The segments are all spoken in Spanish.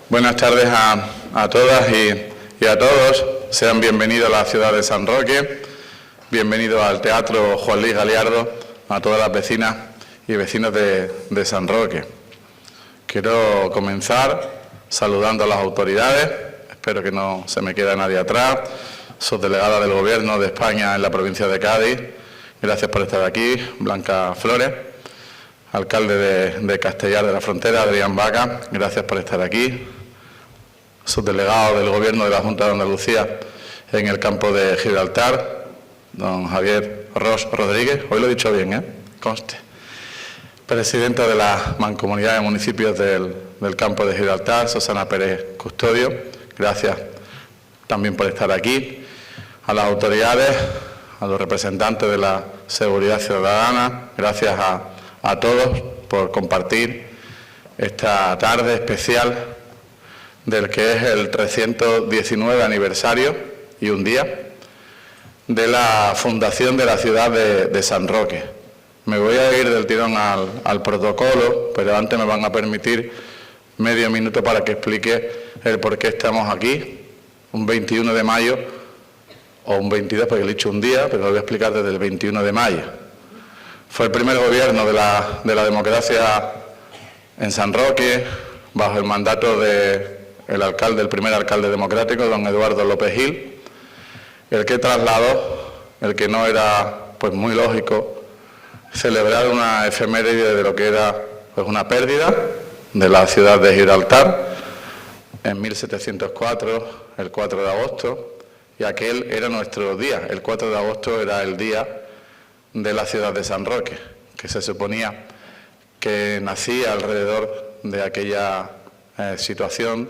Buenas tardes a todas y a todos. Sean bienvenidos a la ciudad de San Roque, bienvenidos al Teatro Juan Luis Galiardo, a todas las vecinas y vecinos de San Roque. Quiero comenzar saludando a las autoridades, espero que no se me quede nadie atrás, subdelegada del Gobierno de España en la provincia de Cádiz, gracias por estar aquí, Blanca Flores, alcalde de Castellar de la Frontera, Adrián Vaca, gracias por estar aquí, subdelegado del Gobierno de la Junta de Andalucía en el campo de Gibraltar, don Javier Ros Rodríguez, hoy lo he dicho bien, conste, presidenta de la Mancomunidad de Municipios del campo de Gibraltar, Susana Pérez Custodio, gracias también por estar aquí, a las autoridades, a los representantes de la seguridad ciudadana, gracias a todos por compartir esta tarde especial del que es el 319 aniversario y un día de la fundación de la ciudad de San Roque. Me voy a ir del tirón al protocolo, pero antes me van a permitir medio minuto para que explique el por qué estamos aquí, un 21 de mayo, o un 22, porque he dicho un día, pero lo voy a explicar desde el 21 de mayo. Fue el primer gobierno de la democracia en San Roque, bajo el mandato del primer alcalde democrático, don Eduardo López Gil, el que trasladó, el que no era pues muy lógico, celebrar una efeméride de lo que era pues una pérdida de la ciudad de Gibraltar en 1704, el 4 de agosto, y aquel era nuestro día. El 4 de agosto era el día de la ciudad de San Roque, que se suponía que nacía alrededor de aquella situación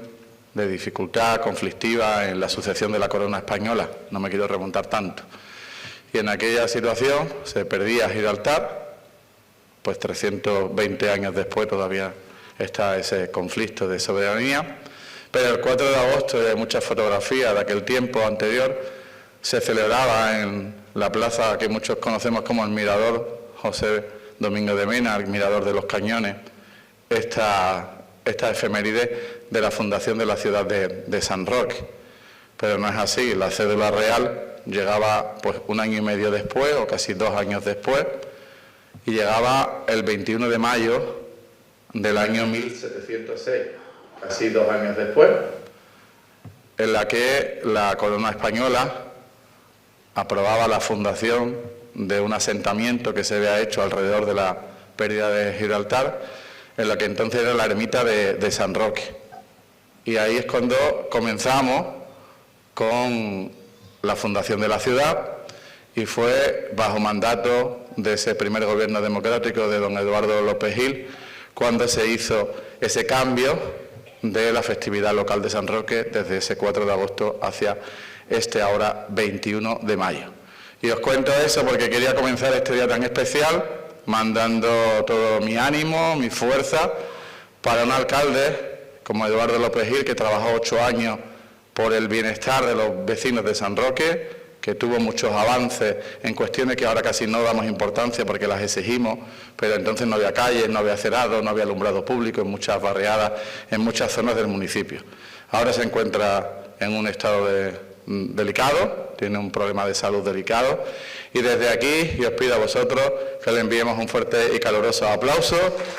de dificultad conflictiva en la sucesión de la corona española. No me quiero remontar tanto. Y en aquella situación se perdía Gibraltar, pues 320 años después todavía está ese conflicto de soberanía. Pero el 4 de agosto, y hay muchas fotografías de aquel tiempo anterior, se celebraba en la plaza que muchos conocemos como el Mirador José Domingo de Mena, el Mirador de los Cañones, esta efeméride de la fundación de la ciudad de San Roque. Pero no es así, la cédula real llegaba pues un año y medio después, o casi 2 años después, y llegaba el 21 de mayo del año 1706. Casi 2 años después, en la que la corona española aprobaba la fundación de un asentamiento que se había hecho alrededor de la pérdida de Gibraltar, en la que entonces era la ermita de San Roque. Y ahí es cuando comenzamos con la fundación de la ciudad, y fue bajo mandato de ese primer gobierno democrático de don Eduardo López Gil, cuando se hizo ese cambio de la festividad local de San Roque desde ese 4 de agosto hacia este ahora 21 de mayo. Y os cuento eso porque quería comenzar este día tan especial mandando todo mi ánimo, mi fuerza para un alcalde como Eduardo López Gil, que trabajó 8 años por el bienestar de los vecinos de San Roque, que tuvo muchos avances en cuestiones que ahora casi no damos importancia porque las exigimos, pero entonces no había calles, no había cerado, no había alumbrado público en muchas barriadas, en muchas zonas del municipio. Ahora se encuentra en un estado delicado, tiene un problema de salud delicado, y desde aquí yo os pido a vosotros que le enviemos un fuerte y caluroso aplauso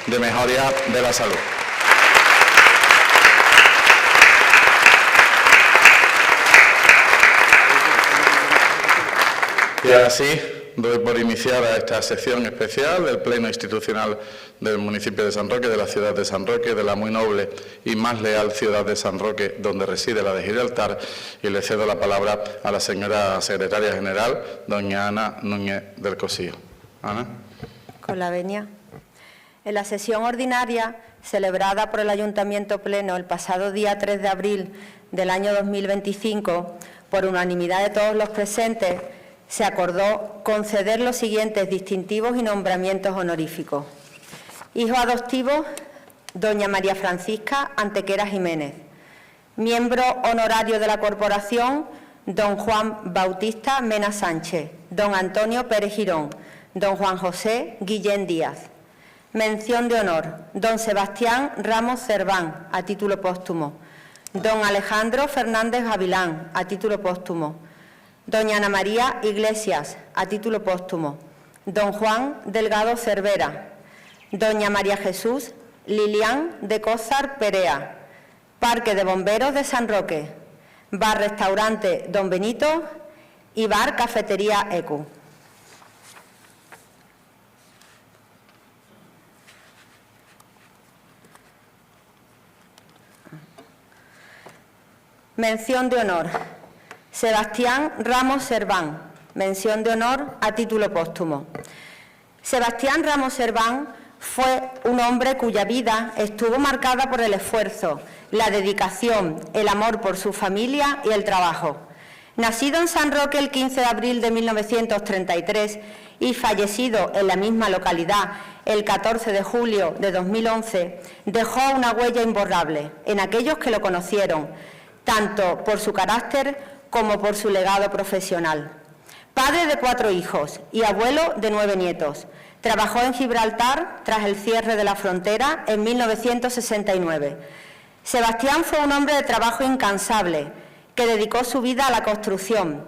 de mejoría de la salud. Y ahora sí, doy por iniciada esta sección especial del Pleno Institucional del municipio de San Roque, de la ciudad de San Roque, de la muy noble y más leal ciudad de San Roque, donde reside la de Gibraltar, y le cedo la palabra a la señora secretaria general, doña Ana Núñez del Cosío. Ana. Con la venia. En la sesión ordinaria, celebrada por el Ayuntamiento Pleno el pasado día 3 de abril del año 2025, por unanimidad de todos los presentes, se acordó conceder los siguientes distintivos y nombramientos honoríficos. Hijo adoptivo, doña María Francisca Antequera Jiménez. Miembro honorario de la corporación, don Juan Bautista Mena Sánchez, don Antonio Pérez Girón, don Juan José Guillén Díaz. Mención de honor, don Sebastián Ramos Cerván, a título póstumo. don Alejandro Fernández Gavilán, a título póstumo; doña Ana María Iglesias, a título póstumo; don Juan Delgado Cervera; doña María Jesús Lilián de Cózar Perea; Parque de Bomberos de San Roque; Bar-Restaurante Don Benito y Bar-Cafetería ECU. Mención de honor. Sebastián Ramos Serván. Mención de honor a título póstumo. Sebastián Ramos Serván fue un hombre cuya vida estuvo marcada por el esfuerzo, la dedicación, el amor por su familia y el trabajo. Nacido en San Roque el 15 de abril de 1933 y fallecido en la misma localidad el 14 de julio de 2011, dejó una huella imborrable en aquellos que lo conocieron, tanto por su carácter como por su legado profesional. Padre de 4 hijos y abuelo de 9 nietos, trabajó en Gibraltar tras el cierre de la frontera en 1969. Sebastián fue un hombre de trabajo incansable que dedicó su vida a la construcción.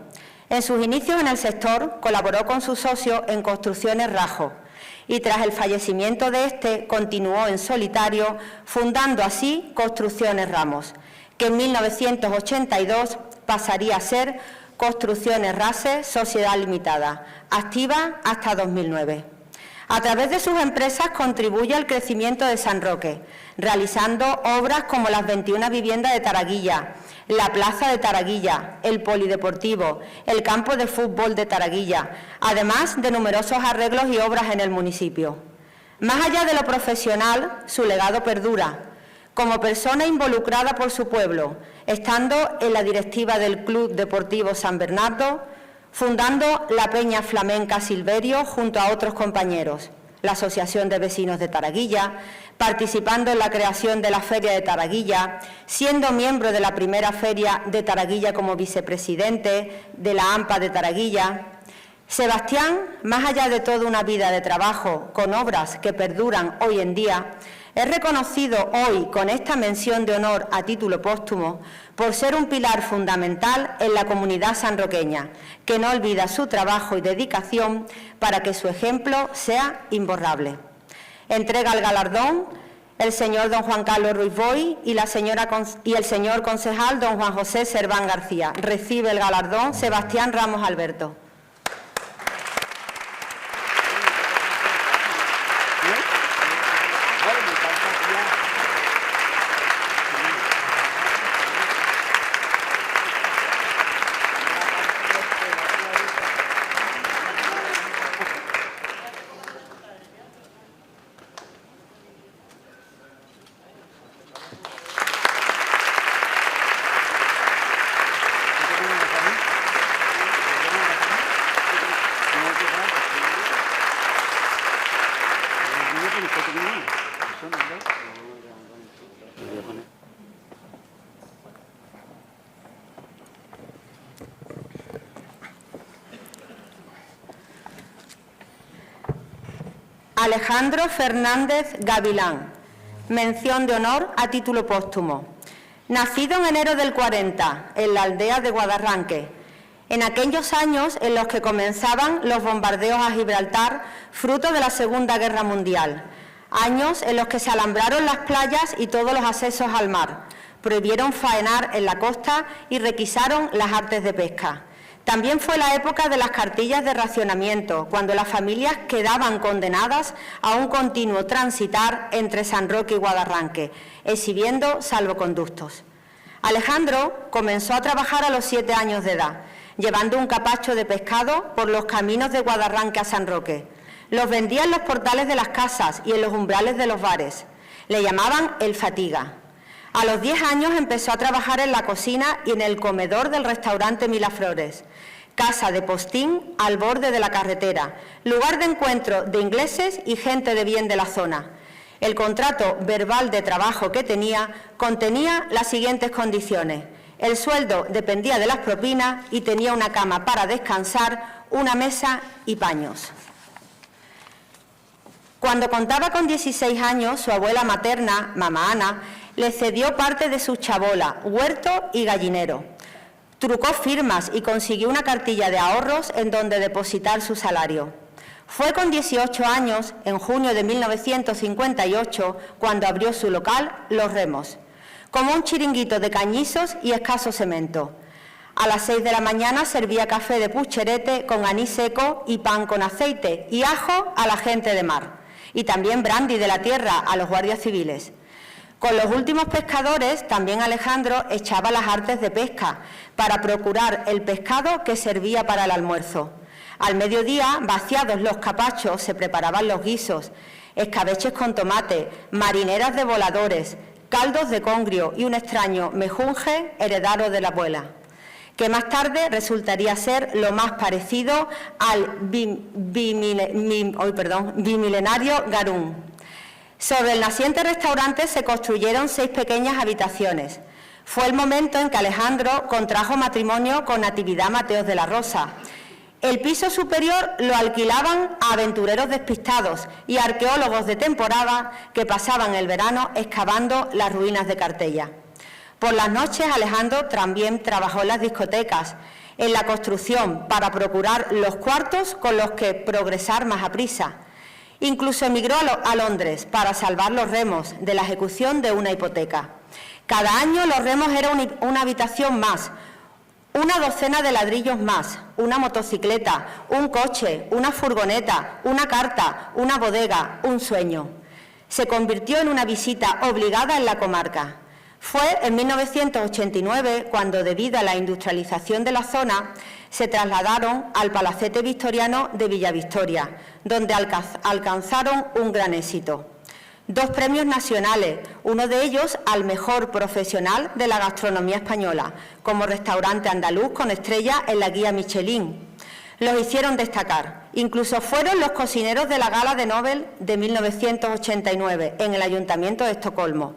En sus inicios en el sector colaboró con su socio en Construcciones Rajo y tras el fallecimiento de este continuó en solitario, fundando así Construcciones Ramos, que en 1982 pasaría a ser Construcciones Rase Sociedad Limitada, activa hasta 2009. A través de sus empresas contribuye al crecimiento de San Roque, realizando obras como las 21 viviendas de Taraguilla, la plaza de Taraguilla, el polideportivo, el campo de fútbol de Taraguilla, además de numerosos arreglos y obras en el municipio. Más allá de lo profesional, su legado perdura. Como persona involucrada por su pueblo, estando en la directiva del Club Deportivo San Bernardo, fundando la Peña Flamenca Silverio junto a otros compañeros, la Asociación de Vecinos de Taraguilla, participando en la creación de la Feria de Taraguilla, siendo miembro de la primera Feria de Taraguilla como vicepresidente de la AMPA de Taraguilla. Sebastián, más allá de toda una vida de trabajo con obras que perduran hoy en día, es reconocido hoy con esta mención de honor a título póstumo por ser un pilar fundamental en la comunidad sanroqueña, que no olvida su trabajo y dedicación para que su ejemplo sea imborrable. Entrega el galardón el señor don Juan Carlos Ruiz Boy y el señor concejal don Juan José Serván García. Recibe el galardón Sebastián Ramos Alberto. Alejandro Fernández Gavilán. Mención de honor a título póstumo. Nacido en enero del 40, en la aldea de Guadarranque, en aquellos años en los que comenzaban los bombardeos a Gibraltar, fruto de la Segunda Guerra Mundial, años en los que se alambraron las playas y todos los accesos al mar, prohibieron faenar en la costa y requisaron las artes de pesca. También fue la época de las cartillas de racionamiento, cuando las familias quedaban condenadas a un continuo transitar entre San Roque y Guadarranque, exhibiendo salvoconductos. Alejandro comenzó a trabajar a los 7 años de edad, llevando un capacho de pescado por los caminos de Guadarranque a San Roque. Los vendía en los portales de las casas y en los umbrales de los bares. Le llamaban el Fatiga. A los 10 años empezó a trabajar en la cocina y en el comedor del restaurante Milaflores, casa de postín al borde de la carretera, lugar de encuentro de ingleses y gente de bien de la zona. El contrato verbal de trabajo que tenía contenía las siguientes condiciones: el sueldo dependía de las propinas y tenía una cama para descansar, una mesa y paños. Cuando contaba con 16 años, su abuela materna, mamá Ana, Le cedió parte de su chabola, huerto y gallinero. Trucó firmas y consiguió una cartilla de ahorros en donde depositar su salario. Fue con 18 años, en junio de 1958, cuando abrió su local Los Remos, como un chiringuito de cañizos y escaso cemento. A las 6 de la mañana servía café de pucherete con anís seco y pan con aceite y ajo a la gente de mar, y también brandy de la tierra a los guardias civiles. Con los últimos pescadores, también Alejandro echaba las artes de pesca para procurar el pescado que servía para el almuerzo. Al mediodía, vaciados los capachos, se preparaban los guisos, escabeches con tomate, marineras de voladores, caldos de congrio y un extraño mejunje heredado de la abuela, que más tarde resultaría ser lo más parecido al bimilenario garum. Sobre el naciente restaurante se construyeron 6 pequeñas habitaciones. Fue el momento en que Alejandro contrajo matrimonio con Natividad Mateos de la Rosa. El piso superior lo alquilaban a aventureros despistados y arqueólogos de temporada que pasaban el verano excavando las ruinas de Cartella. Por las noches, Alejandro también trabajó en las discotecas, en la construcción, para procurar los cuartos con los que progresar más aprisa. Incluso emigró a Londres para salvar Los Remos de la ejecución de una hipoteca. Cada año Los Remos era una habitación más, una docena de ladrillos más, una motocicleta, un coche, una furgoneta, una carta, una bodega, un sueño. Se convirtió en una visita obligada en la comarca. Fue en 1989 cuando, debido a la industrialización de la zona, se trasladaron al Palacete Victoriano de Villavictoria, donde alcanzaron un gran éxito. 2 premios nacionales, uno de ellos al mejor profesional de la gastronomía española, como restaurante andaluz con estrella en la guía Michelin. Los hicieron destacar. Incluso fueron los cocineros de la Gala de Nobel de 1989 en el Ayuntamiento de Estocolmo,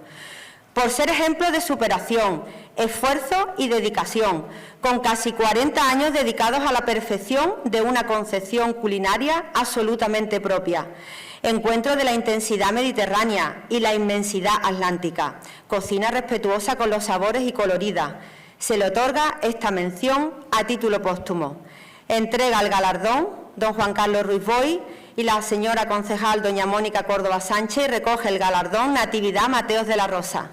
por ser ejemplo de superación, esfuerzo y dedicación, con casi 40 años dedicados a la perfección de una concepción culinaria absolutamente propia, encuentro de la intensidad mediterránea y la inmensidad atlántica, cocina respetuosa con los sabores y colorida. Se le otorga esta mención a título póstumo. Entrega el galardón don Juan Carlos Ruiz Boix y la señora concejal doña Mónica Córdoba Sánchez, y recoge el galardón Natividad Mateos de la Rosa.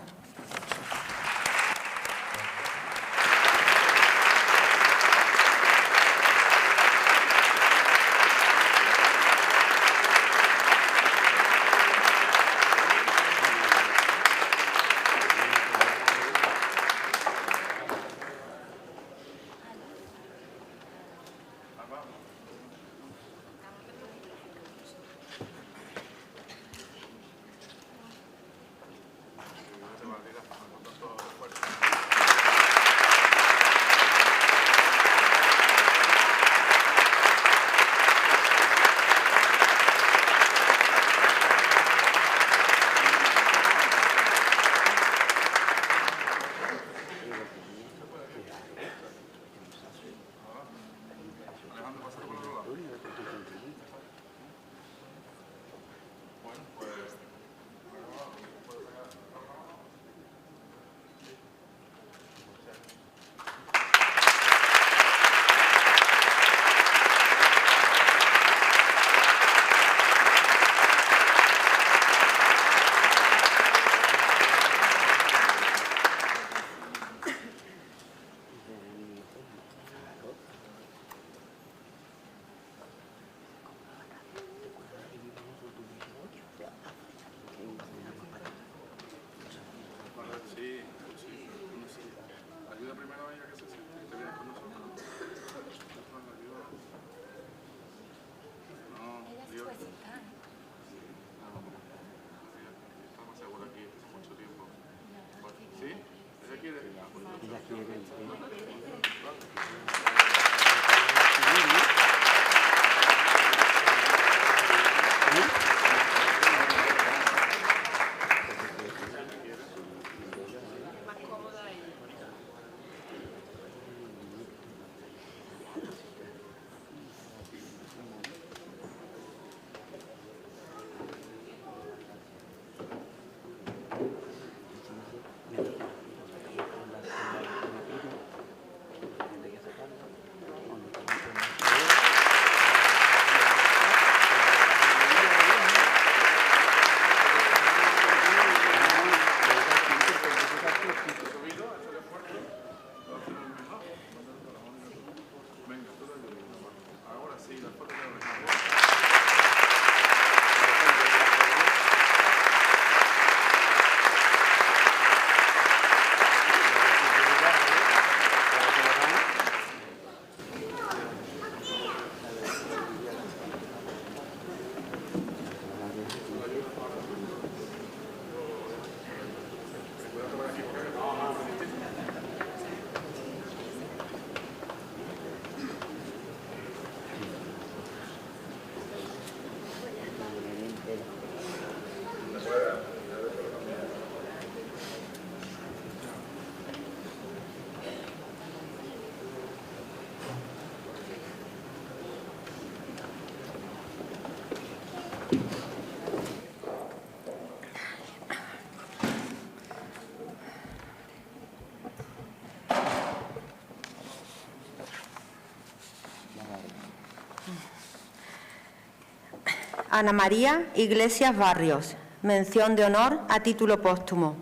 Ana María Iglesias Barrios, mención de honor a título póstumo.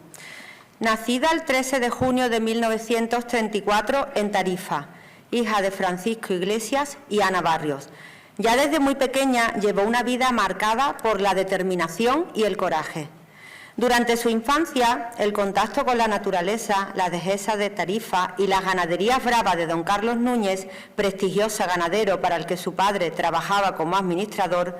Nacida el 13 de junio de 1934 en Tarifa, hija de Francisco Iglesias y Ana Barrios. Ya desde muy pequeña llevó una vida marcada por la determinación y el coraje. Durante su infancia, el contacto con la naturaleza, la dehesa de Tarifa y las ganaderías bravas de don Carlos Núñez, prestigioso ganadero para el que su padre trabajaba como administrador,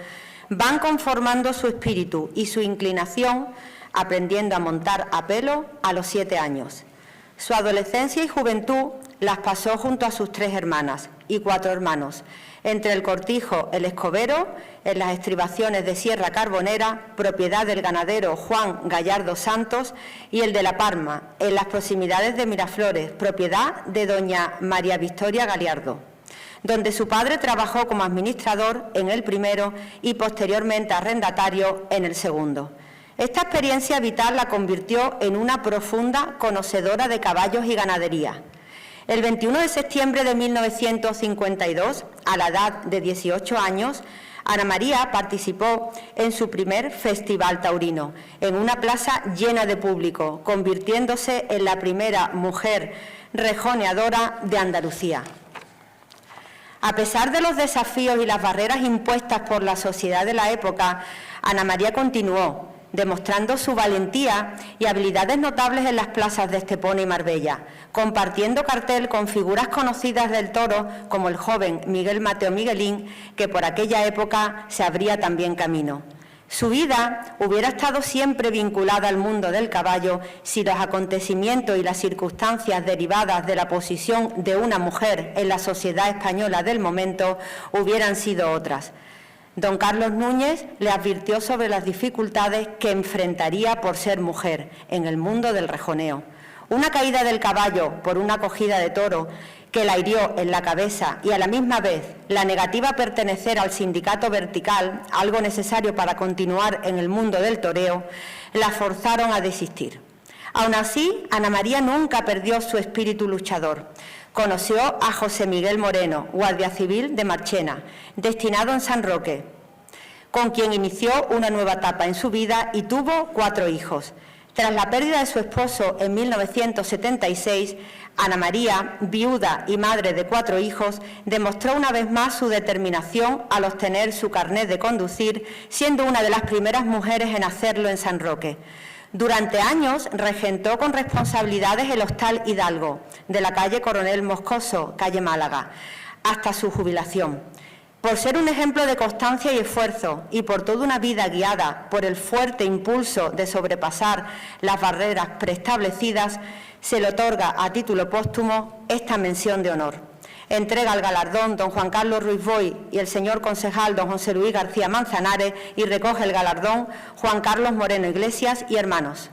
van conformando su espíritu y su inclinación, aprendiendo a montar a pelo a los 7 años. Su adolescencia y juventud las pasó junto a sus 3 hermanas y 4 hermanos, entre el Cortijo, el Escobero, en las estribaciones de Sierra Carbonera, propiedad del ganadero Juan Gallardo Santos, y el de La Palma, en las proximidades de Miraflores, propiedad de doña María Victoria Galiardo, donde su padre trabajó como administrador en el primero y posteriormente arrendatario en el segundo. Esta experiencia vital la convirtió en una profunda conocedora de caballos y ganadería. El 21 de septiembre de 1952, a la edad de 18 años, Ana María participó en su primer festival taurino, en una plaza llena de público, convirtiéndose en la primera mujer rejoneadora de Andalucía. A pesar de los desafíos y las barreras impuestas por la sociedad de la época, Ana María continuó, demostrando su valentía y habilidades notables en las plazas de Estepona y Marbella, compartiendo cartel con figuras conocidas del toro como el joven Miguel Mateo Miguelín, que por aquella época se abría también camino. Su vida hubiera estado siempre vinculada al mundo del caballo si los acontecimientos y las circunstancias derivadas de la posición de una mujer en la sociedad española del momento hubieran sido otras. Don Carlos Núñez le advirtió sobre las dificultades que enfrentaría por ser mujer en el mundo del rejoneo. Una caída del caballo por una cogida de toro que la hirió en la cabeza y a la misma vez la negativa a pertenecer al sindicato vertical, algo necesario para continuar en el mundo del toreo, la forzaron a desistir. Aún así, Ana María nunca perdió su espíritu luchador. Conoció a José Miguel Moreno, guardia civil de Marchena, destinado en San Roque, con quien inició una nueva etapa en su vida y tuvo 4 hijos. Tras la pérdida de su esposo en 1976, Ana María, viuda y madre de 4 hijos, demostró una vez más su determinación al obtener su carnet de conducir, siendo una de las primeras mujeres en hacerlo en San Roque. Durante años regentó con responsabilidades el Hostal Hidalgo, de la calle Coronel Moscoso, calle Málaga, hasta su jubilación. Por ser un ejemplo de constancia y esfuerzo y por toda una vida guiada por el fuerte impulso de sobrepasar las barreras preestablecidas, se le otorga a título póstumo esta mención de honor. Entrega el galardón don Juan Carlos Ruiz Boy y el señor concejal don José Luis García Manzanares y recoge el galardón Juan Carlos Moreno Iglesias y hermanos.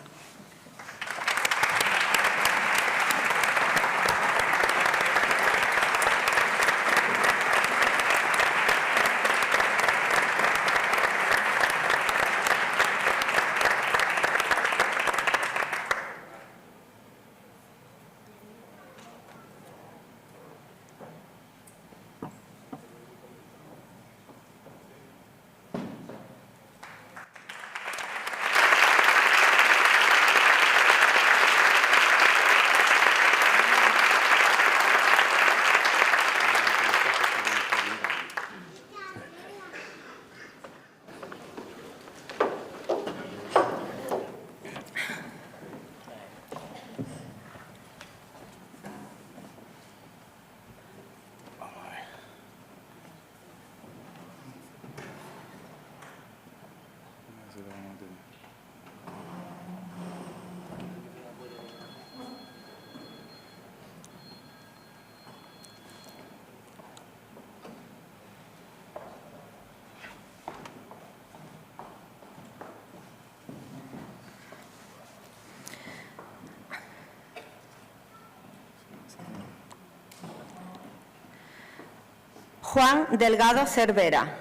Juan Delgado Cervera,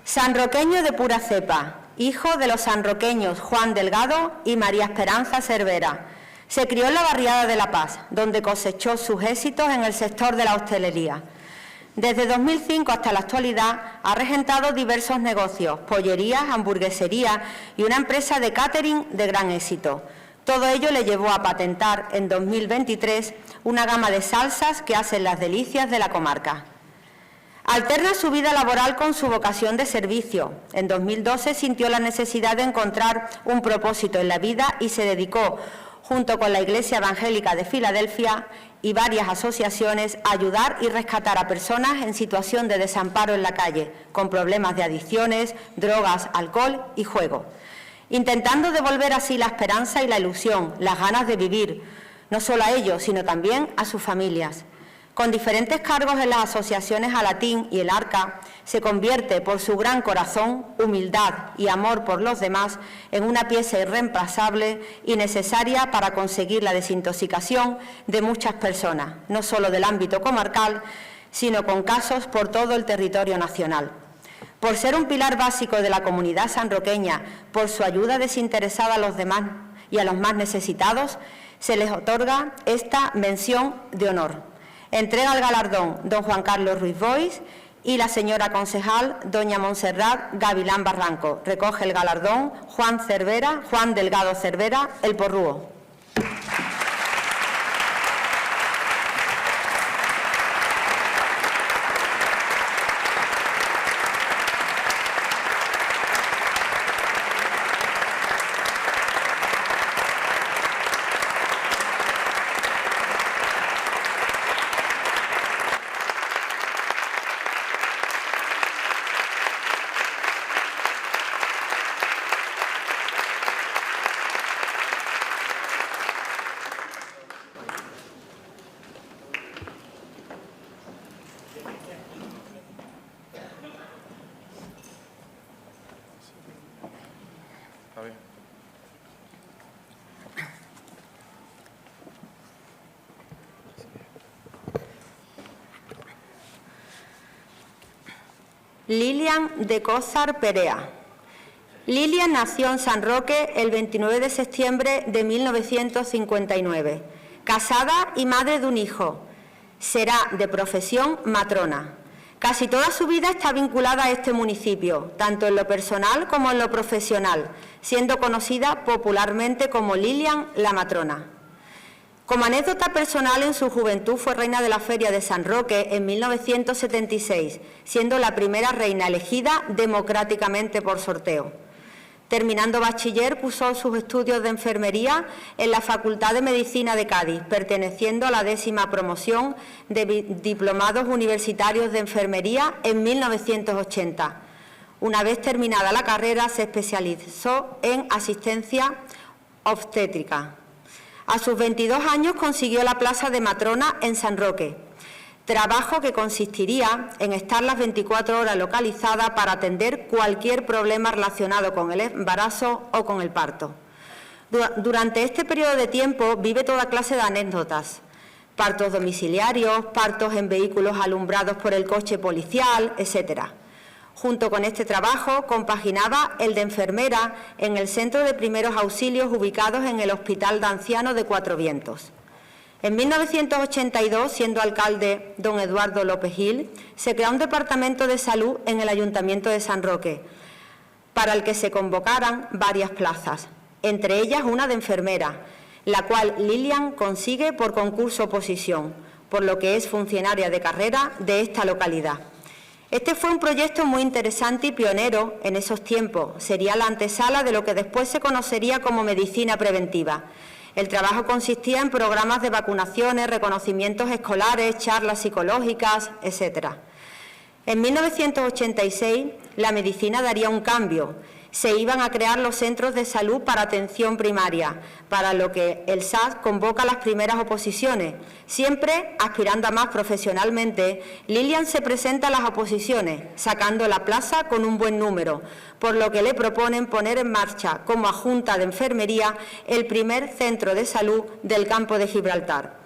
sanroqueño de pura cepa, hijo de los sanroqueños Juan Delgado y María Esperanza Cervera. Se crió en la barriada de La Paz, donde cosechó sus éxitos en el sector de la hostelería. Desde 2005 hasta la actualidad ha regentado diversos negocios, pollerías, hamburgueserías y una empresa de catering de gran éxito. Todo ello le llevó a patentar en 2023 una gama de salsas que hacen las delicias de la comarca. Alterna su vida laboral con su vocación de servicio. En 2012 sintió la necesidad de encontrar un propósito en la vida y se dedicó, junto con la Iglesia Evangélica de Filadelfia y varias asociaciones, a ayudar y rescatar a personas en situación de desamparo en la calle, con problemas de adicciones, drogas, alcohol y juego, intentando devolver así la esperanza y la ilusión, las ganas de vivir, no solo a ellos, sino también a sus familias. Con diferentes cargos en las asociaciones Alatín y el Arca, se convierte, por su gran corazón, humildad y amor por los demás, en una pieza irreemplazable y necesaria para conseguir la desintoxicación de muchas personas, no solo del ámbito comarcal, sino con casos por todo el territorio nacional. Por ser un pilar básico de la comunidad sanroqueña, por su ayuda desinteresada a los demás y a los más necesitados, se les otorga esta mención de honor. Entrega el galardón don Juan Carlos Ruiz Boix y la señora concejal doña Montserrat Gavilán Barranco. Recoge el galardón Juan Delgado Cervera, El Porrúo. Lilian de Cózar Perea. Lilian nació en San Roque el 29 de septiembre de 1959. Casada y madre de un hijo. Será de profesión matrona. Casi toda su vida está vinculada a este municipio, tanto en lo personal como en lo profesional, siendo conocida popularmente como Lilian la Matrona. Como anécdota personal, en su juventud fue reina de la Feria de San Roque en 1976, siendo la primera reina elegida democráticamente por sorteo. Terminando bachiller, cursó sus estudios de enfermería en la Facultad de Medicina de Cádiz, perteneciendo a la 10ª promoción de diplomados universitarios de enfermería en 1980. Una vez terminada la carrera, se especializó en asistencia obstétrica. A sus 22 años consiguió la plaza de matrona en San Roque, trabajo que consistiría en estar las 24 horas localizada para atender cualquier problema relacionado con el embarazo o con el parto. Durante este periodo de tiempo vive toda clase de anécdotas: partos domiciliarios, partos en vehículos alumbrados por el coche policial, etc. Junto con este trabajo compaginaba el de enfermera en el Centro de Primeros Auxilios ubicados en el Hospital de Ancianos de Cuatro Vientos. En 1982, siendo alcalde don Eduardo López Gil, se creó un departamento de salud en el Ayuntamiento de San Roque, para el que se convocaran varias plazas, entre ellas una de enfermera, la cual Lilian consigue por concurso-oposición, por lo que es funcionaria de carrera de esta localidad. Este fue un proyecto muy interesante y pionero en esos tiempos. Sería la antesala de lo que después se conocería como medicina preventiva. El trabajo consistía en programas de vacunaciones, reconocimientos escolares, charlas psicológicas, etc. En 1986, la medicina daría un cambio. Se iban a crear los centros de salud para atención primaria, para lo que el SAS convoca las primeras oposiciones. Siempre aspirando a más profesionalmente, Lilian se presenta a las oposiciones, sacando la plaza con un buen número, por lo que le proponen poner en marcha como adjunta de enfermería el primer centro de salud del campo de Gibraltar,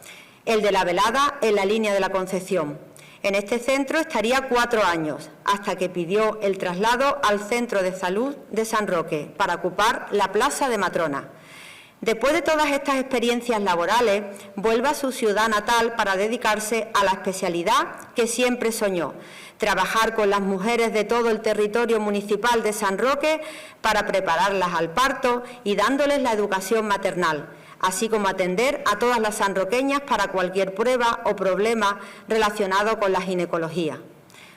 el de La Velada, en la línea de la Concepción. En este centro estaría 4 años, hasta que pidió el traslado al Centro de Salud de San Roque para ocupar la plaza de matrona. Después de todas estas experiencias laborales, vuelve a su ciudad natal para dedicarse a la especialidad que siempre soñó: trabajar con las mujeres de todo el territorio municipal de San Roque para prepararlas al parto y dándoles la educación maternal, así como atender a todas las sanroqueñas para cualquier prueba o problema relacionado con la ginecología.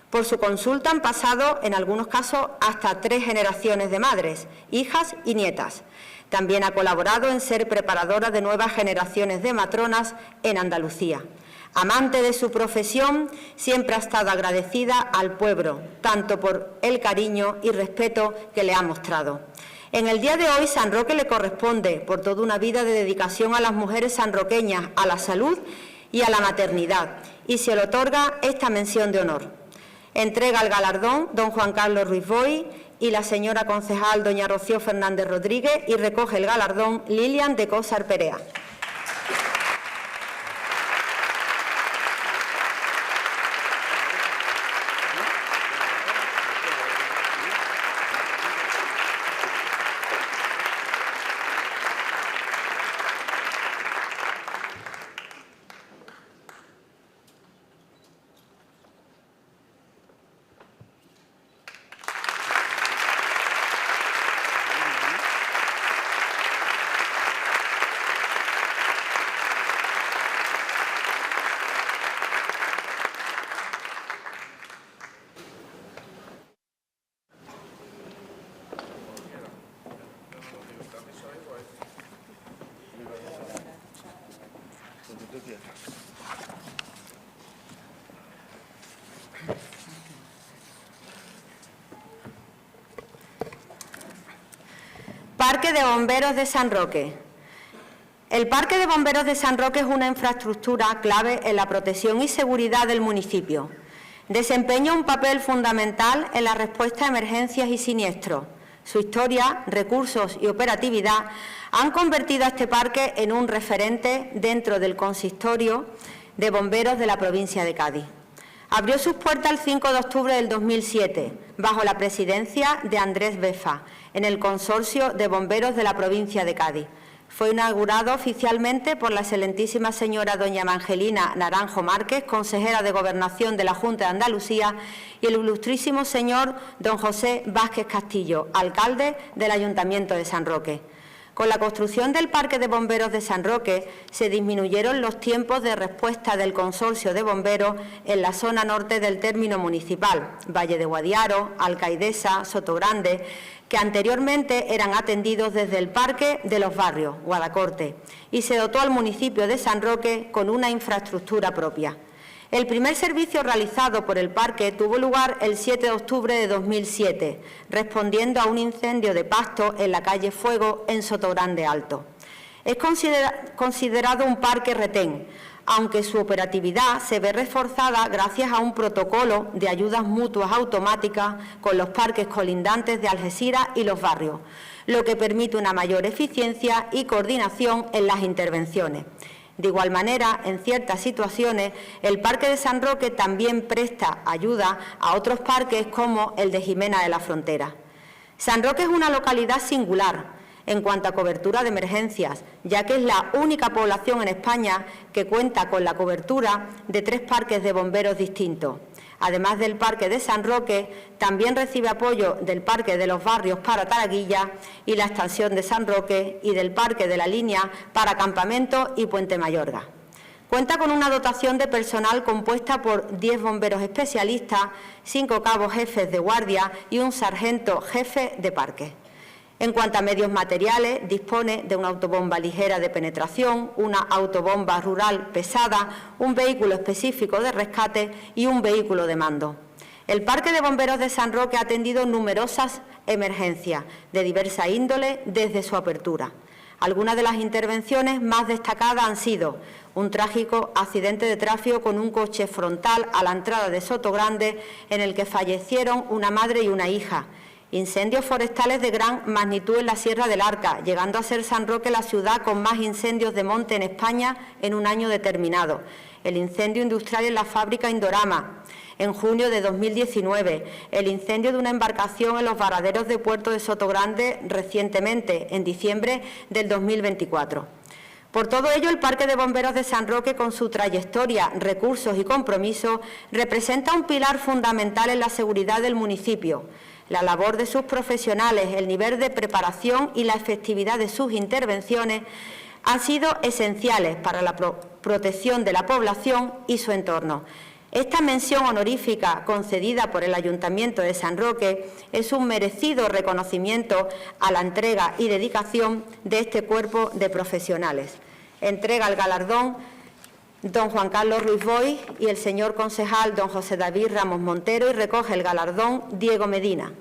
Por su consulta han pasado, en algunos casos, hasta 3 generaciones de madres, hijas y nietas. También ha colaborado en ser preparadora de nuevas generaciones de matronas en Andalucía. Amante de su profesión, siempre ha estado agradecida al pueblo, tanto por el cariño y respeto que le ha mostrado. En el día de hoy, San Roque le corresponde, por toda una vida de dedicación a las mujeres sanroqueñas, a la salud y a la maternidad, y se le otorga esta mención de honor. Entrega el galardón don Juan Carlos Ruiz Boix y la señora concejal doña Rocío Fernández Rodríguez, y recoge el galardón Lilian de Cosar Perea. Parque de Bomberos de San Roque. El Parque de Bomberos de San Roque es una infraestructura clave en la protección y seguridad del municipio. Desempeña un papel fundamental en la respuesta a emergencias y siniestros. Su historia, recursos y operatividad han convertido a este parque en un referente dentro del consistorio de bomberos de la provincia de Cádiz. Abrió sus puertas el 5 de octubre del 2007, bajo la presidencia de Andrés Befa, en el Consorcio de Bomberos de la provincia de Cádiz. Fue inaugurado oficialmente por la excelentísima señora doña Evangelina Naranjo Márquez, consejera de Gobernación de la Junta de Andalucía, y el ilustrísimo señor don José Vázquez Castillo, alcalde del Ayuntamiento de San Roque. Con la construcción del Parque de Bomberos de San Roque se disminuyeron los tiempos de respuesta del Consorcio de Bomberos en la zona norte del término municipal, Valle de Guadiaro, Alcaidesa, Sotogrande, que anteriormente eran atendidos desde el Parque de los Barrios, Guadacorte, y se dotó al municipio de San Roque con una infraestructura propia. El primer servicio realizado por el parque tuvo lugar el 7 de octubre de 2007, respondiendo a un incendio de pasto en la calle Fuego, en Sotogrande Alto. Es considerado un parque retén, aunque su operatividad se ve reforzada gracias a un protocolo de ayudas mutuas automáticas con los parques colindantes de Algeciras y Los Barrios, lo que permite una mayor eficiencia y coordinación en las intervenciones. De igual manera, en ciertas situaciones, el Parque de San Roque también presta ayuda a otros parques como el de Jimena de la Frontera. San Roque es una localidad singular en cuanto a cobertura de emergencias, ya que es la única población en España que cuenta con la cobertura de 3 parques de bomberos distintos. Además del Parque de San Roque, también recibe apoyo del Parque de los Barrios para Taraguilla y la Estación de San Roque, y del Parque de la Línea para Campamento y Puente Mayorga. Cuenta con una dotación de personal compuesta por 10 bomberos especialistas, 5 cabos jefes de guardia y un sargento jefe de parque. En cuanto a medios materiales, dispone de una autobomba ligera de penetración, una autobomba rural pesada, un vehículo específico de rescate y un vehículo de mando. El Parque de Bomberos de San Roque ha atendido numerosas emergencias de diversa índole desde su apertura. Algunas de las intervenciones más destacadas han sido un trágico accidente de tráfico con un coche frontal a la entrada de Sotogrande, en el que fallecieron una madre y una hija, Incendios forestales de gran magnitud en la Sierra del Arca, llegando a ser San Roque la ciudad con más incendios de monte en España en un año determinado. El incendio industrial en la fábrica Indorama, en junio de 2019. El incendio de una embarcación en los varaderos de Puerto de Sotogrande recientemente, en diciembre del 2024. Por todo ello, el Parque de Bomberos de San Roque, con su trayectoria, recursos y compromiso, representa un pilar fundamental en la seguridad del municipio. La labor de sus profesionales, el nivel de preparación y la efectividad de sus intervenciones han sido esenciales para la protección de la población y su entorno. Esta mención honorífica concedida por el Ayuntamiento de San Roque es un merecido reconocimiento a la entrega y dedicación de este cuerpo de profesionales. Entrega el galardón don Juan Carlos Ruiz Boix y el señor concejal don José David Ramos Montero, y recoge el galardón Diego Medina.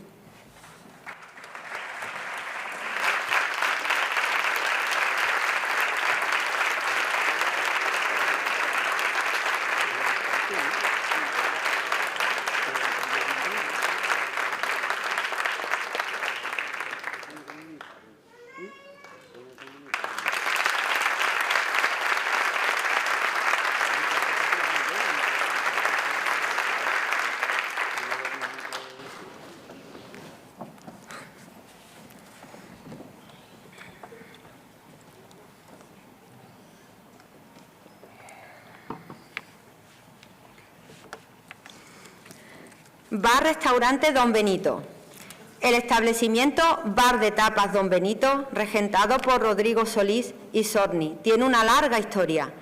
Bar-restaurante Don Benito. El establecimiento Bar de Tapas Don Benito, regentado por Rodrigo Solís y Sorni, tiene una larga historia.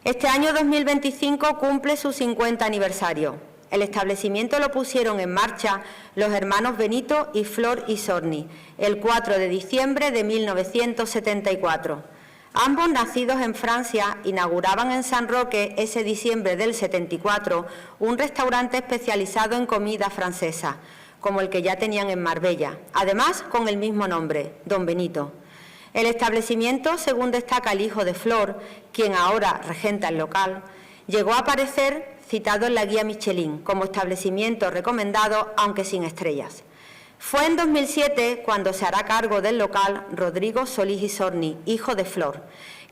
Este año 2025 cumple su 50 aniversario. El establecimiento lo pusieron en marcha los hermanos Benito y Flor y Sorni el 4 de diciembre de 1974. Ambos, nacidos en Francia, inauguraban en San Roque ese diciembre del 74 un restaurante especializado en comida francesa, como el que ya tenían en Marbella, además con el mismo nombre, Don Benito. El establecimiento, según destaca el hijo de Flor, quien ahora regenta el local, llegó a aparecer citado en la guía Michelin como establecimiento recomendado, aunque sin estrellas. Fue en 2007 cuando se hará cargo del local Rodrigo Solís y Sorni, hijo de Flor,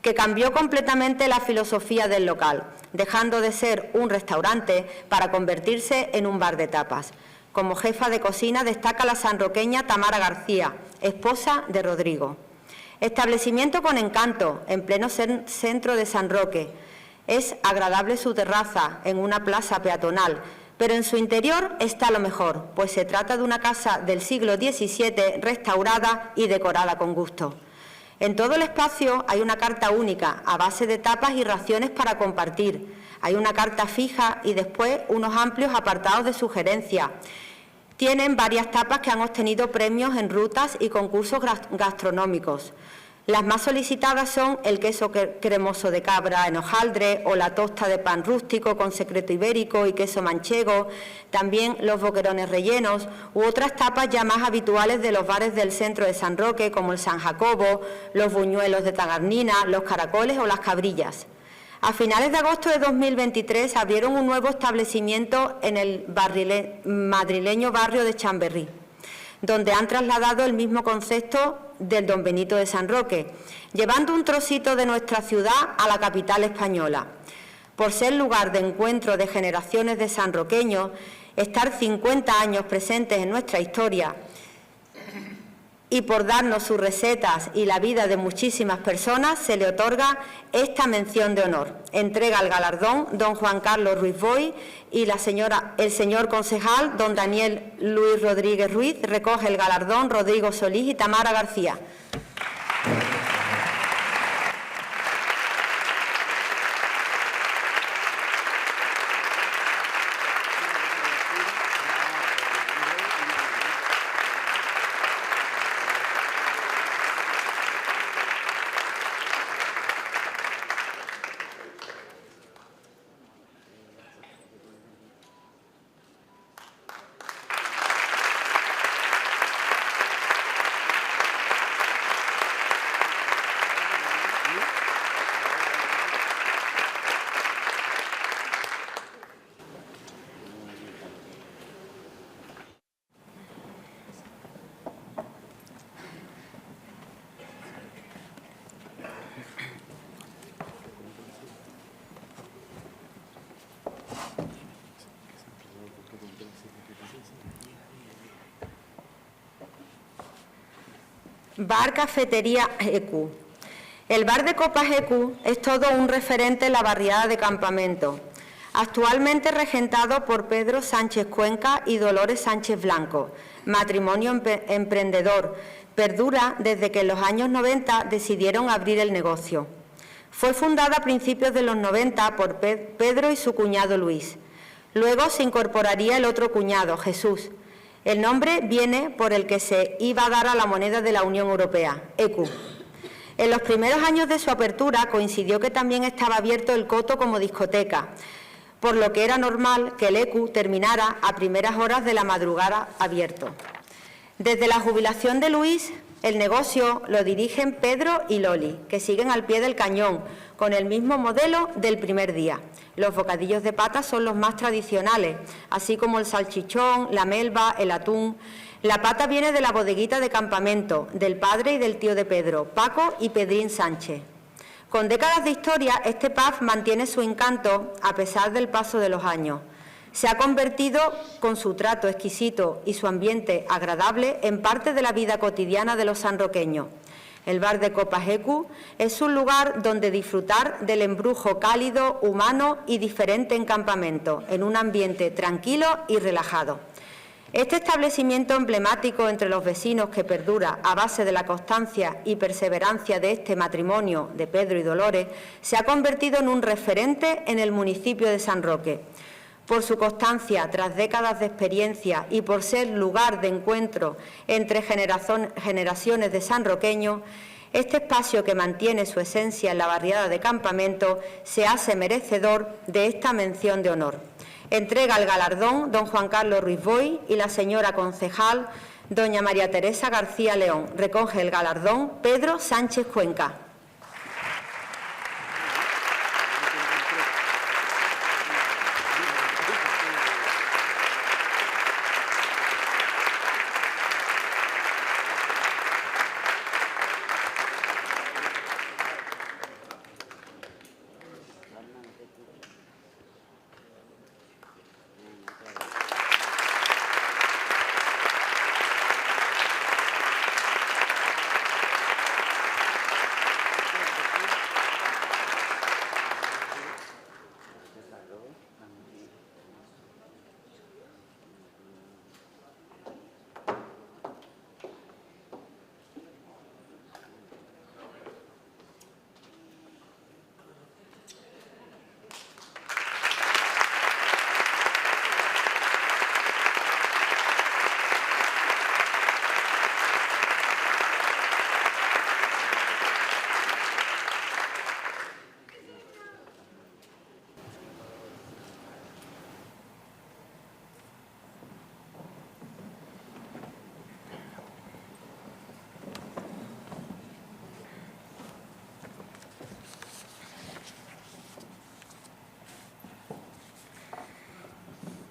que cambió completamente la filosofía del local, dejando de ser un restaurante para convertirse en un bar de tapas. Como jefa de cocina destaca la sanroqueña Tamara García, esposa de Rodrigo. Establecimiento con encanto, en pleno centro de San Roque. Es agradable su terraza en una plaza peatonal, pero en su interior está lo mejor, pues se trata de una casa del siglo XVII restaurada y decorada con gusto. En todo el espacio hay una carta única, a base de tapas y raciones para compartir. Hay una carta fija y después unos amplios apartados de sugerencias. Tienen varias tapas que han obtenido premios en rutas y concursos gastronómicos. Las más solicitadas son el queso cremoso de cabra en hojaldre o la tosta de pan rústico con secreto ibérico y queso manchego, también los boquerones rellenos u otras tapas ya más habituales de los bares del centro de San Roque, como el San Jacobo, los buñuelos de tagarnina, los caracoles o las cabrillas. A finales de agosto de 2023 abrieron un nuevo establecimiento en el madrileño barrio de Chamberí, donde han trasladado el mismo concepto del Don Benito de San Roque, llevando un trocito de nuestra ciudad a la capital española. Por ser lugar de encuentro de generaciones de sanroqueños, estar 50 años presentes en nuestra historia y por darnos sus recetas y la vida de muchísimas personas, se le otorga esta mención de honor. Entrega el galardón don Juan Carlos Ruiz Boix y el señor concejal don Daniel Luis Rodríguez Ruiz. Recoge el galardón Rodrigo Solís y Tamara García. Bar Cafetería EQ. El bar de copas EQ es todo un referente en la barriada de Campamento, actualmente regentado por Pedro Sánchez Cuenca y Dolores Sánchez Blanco, matrimonio emprendedor. Perdura desde que en los años 90 decidieron abrir el negocio. Fue fundada a principios de los 90 por Pedro y su cuñado Luis. Luego se incorporaría el otro cuñado, Jesús. El nombre viene por el que se iba a dar a la moneda de la Unión Europea, EQ. En los primeros años de su apertura coincidió que también estaba abierto el Coto como discoteca, por lo que era normal que el EQ terminara a primeras horas de la madrugada abierto. Desde la jubilación de Luis, el negocio lo dirigen Pedro y Loli, que siguen al pie del cañón, con el mismo modelo del primer día. Los bocadillos de pata son los más tradicionales, así como el salchichón, la melva, el atún. La pata viene de la bodeguita de Campamento, del padre y del tío de Pedro, Paco y Pedrín Sánchez. Con décadas de historia, este pub mantiene su encanto a pesar del paso de los años. Se ha convertido, con su trato exquisito y su ambiente agradable, en parte de la vida cotidiana de los sanroqueños. El bar de copas EQ es un lugar donde disfrutar del embrujo cálido, humano y diferente en Campamento, en un ambiente tranquilo y relajado. Este establecimiento emblemático entre los vecinos, que perdura a base de la constancia y perseverancia de este matrimonio de Pedro y Dolores, se ha convertido en un referente en el municipio de San Roque. Por su constancia tras décadas de experiencia y por ser lugar de encuentro entre generaciones de sanroqueños, este espacio, que mantiene su esencia en la barriada de Campamento, se hace merecedor de esta mención de honor. Entrega el galardón don Juan Carlos Ruiz Boy y la señora concejal doña María Teresa García León. Recoge el galardón Pedro Sánchez Cuenca.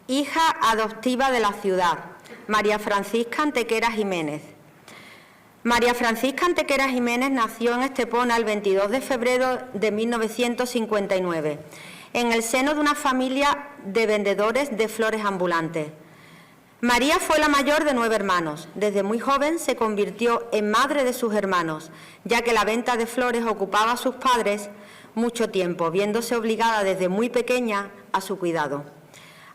Hija adoptiva de la ciudad, María Francisca Antequera Jiménez. María Francisca Antequera Jiménez nació en Estepona el 22 de febrero de 1959, en el seno de una familia de vendedores de flores ambulantes. María fue la mayor de 9 hermanos. Desde muy joven se convirtió en madre de sus hermanos, ya que la venta de flores ocupaba a sus padres mucho tiempo, viéndose obligada desde muy pequeña a su cuidado.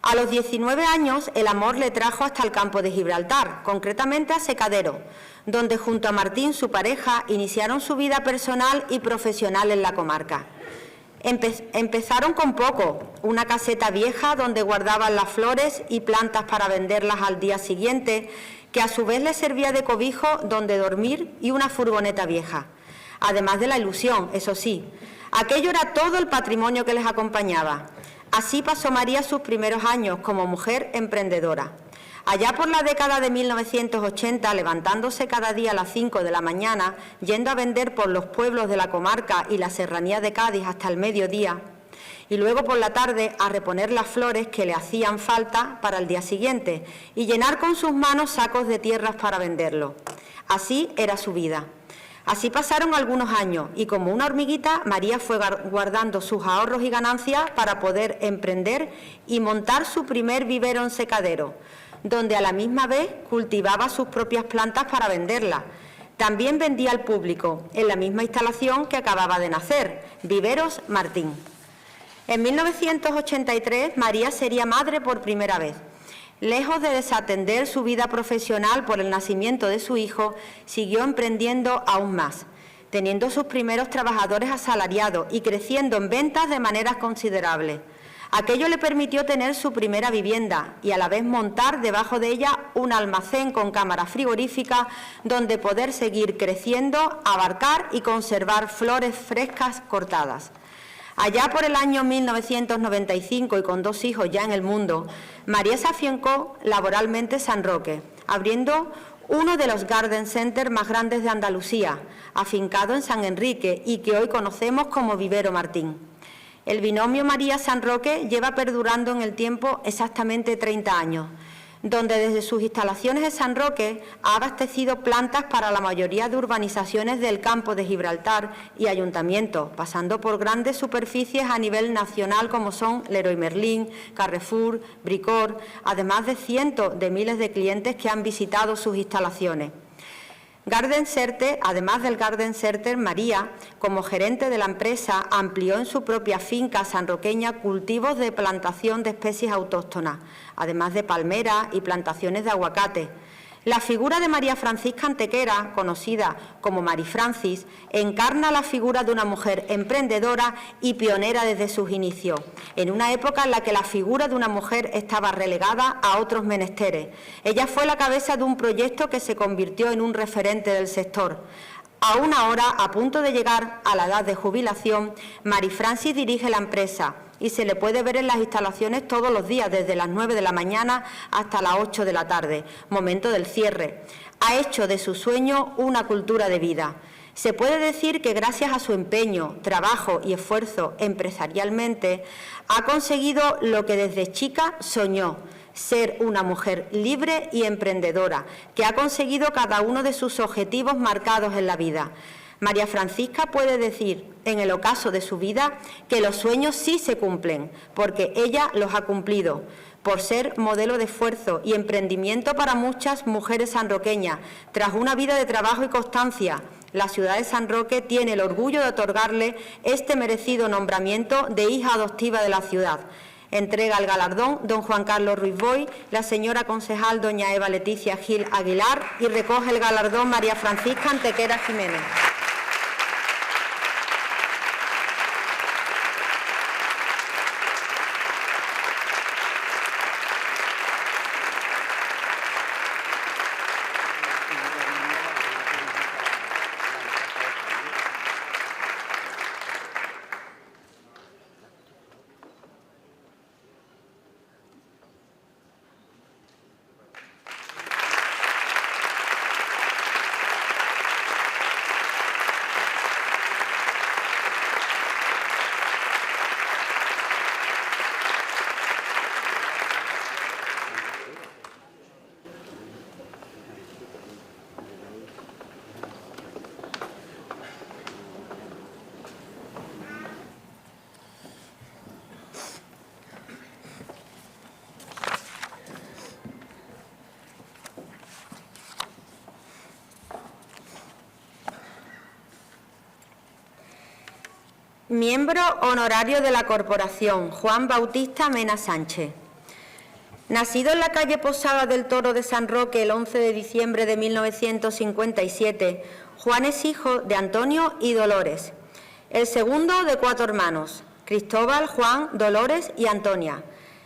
A los 19 años, el amor le trajo hasta el campo de Gibraltar, concretamente a Secadero, donde junto a Martín, su pareja, iniciaron su vida personal y profesional en la comarca. Empezaron con poco, una caseta vieja donde guardaban las flores y plantas para venderlas al día siguiente, que a su vez les servía de cobijo donde dormir, y una furgoneta vieja. Además de la ilusión, eso sí, aquello era todo el patrimonio que les acompañaba. Así pasó María sus primeros años como mujer emprendedora. Allá por la década de 1980, levantándose cada día a las 5 de la mañana, yendo a vender por los pueblos de la comarca y la serranía de Cádiz hasta el mediodía, y luego por la tarde a reponer las flores que le hacían falta para el día siguiente y llenar con sus manos sacos de tierras para venderlo. Así era su vida. Así pasaron algunos años y, como una hormiguita, María fue guardando sus ahorros y ganancias para poder emprender y montar su primer vivero en Secadero, donde a la misma vez cultivaba sus propias plantas para venderlas. También vendía al público, en la misma instalación que acababa de nacer, Viveros Martín. En 1983, María sería madre por primera vez. Lejos de desatender su vida profesional por el nacimiento de su hijo, siguió emprendiendo aún más, teniendo sus primeros trabajadores asalariados y creciendo en ventas de manera considerable. Aquello le permitió tener su primera vivienda y a la vez montar debajo de ella un almacén con cámara frigorífica donde poder seguir creciendo, abarcar y conservar flores frescas cortadas. Allá por el año 1995 y con 2 hijos ya en el mundo, María se afiancó laboralmente San Roque, abriendo uno de los garden centers más grandes de Andalucía, afincado en San Enrique y que hoy conocemos como Vivero Martín. El binomio María-San Roque lleva perdurando en el tiempo exactamente 30 años, donde desde sus instalaciones de San Roque ha abastecido plantas para la mayoría de urbanizaciones del campo de Gibraltar y ayuntamientos, pasando por grandes superficies a nivel nacional como son Leroy Merlin, Carrefour, Bricor, además de cientos de miles de clientes que han visitado sus instalaciones. Garden Center, además del Garden Center, María, como gerente de la empresa, amplió en su propia finca sanroqueña cultivos de plantación de especies autóctonas, además de palmeras y plantaciones de aguacate. La figura de María Francisca Antequera, conocida como Mari Francis, encarna la figura de una mujer emprendedora y pionera desde sus inicios, en una época en la que la figura de una mujer estaba relegada a otros menesteres. Ella fue la cabeza de un proyecto que se convirtió en un referente del sector. Aún ahora, a punto de llegar a la edad de jubilación, Mari Francis dirige la empresa y se le puede ver en las instalaciones todos los días, desde las 9 de la mañana hasta las 8 de la tarde, momento del cierre. Ha hecho de su sueño una cultura de vida. Se puede decir que gracias a su empeño, trabajo y esfuerzo empresarialmente, ha conseguido lo que desde chica soñó: ser una mujer libre y emprendedora, que ha conseguido cada uno de sus objetivos marcados en la vida. María Francisca puede decir, en el ocaso de su vida, que los sueños sí se cumplen, porque ella los ha cumplido, por ser modelo de esfuerzo y emprendimiento para muchas mujeres sanroqueñas. Tras una vida de trabajo y constancia, la ciudad de San Roque tiene el orgullo de otorgarle este merecido nombramiento de hija adoptiva de la ciudad. Entrega el galardón don Juan Carlos Ruiz Boy, la señora concejal doña Eva Leticia Gil Aguilar y recoge el galardón María Francisca Antequera Jiménez. Miembro honorario de la Corporación, Juan Bautista Mena Sánchez. Nacido en la calle Posada del Toro de San Roque el 11 de diciembre de 1957, Juan es hijo de Antonio y Dolores, el segundo de 4 hermanos, Cristóbal, Juan, Dolores y Antonia,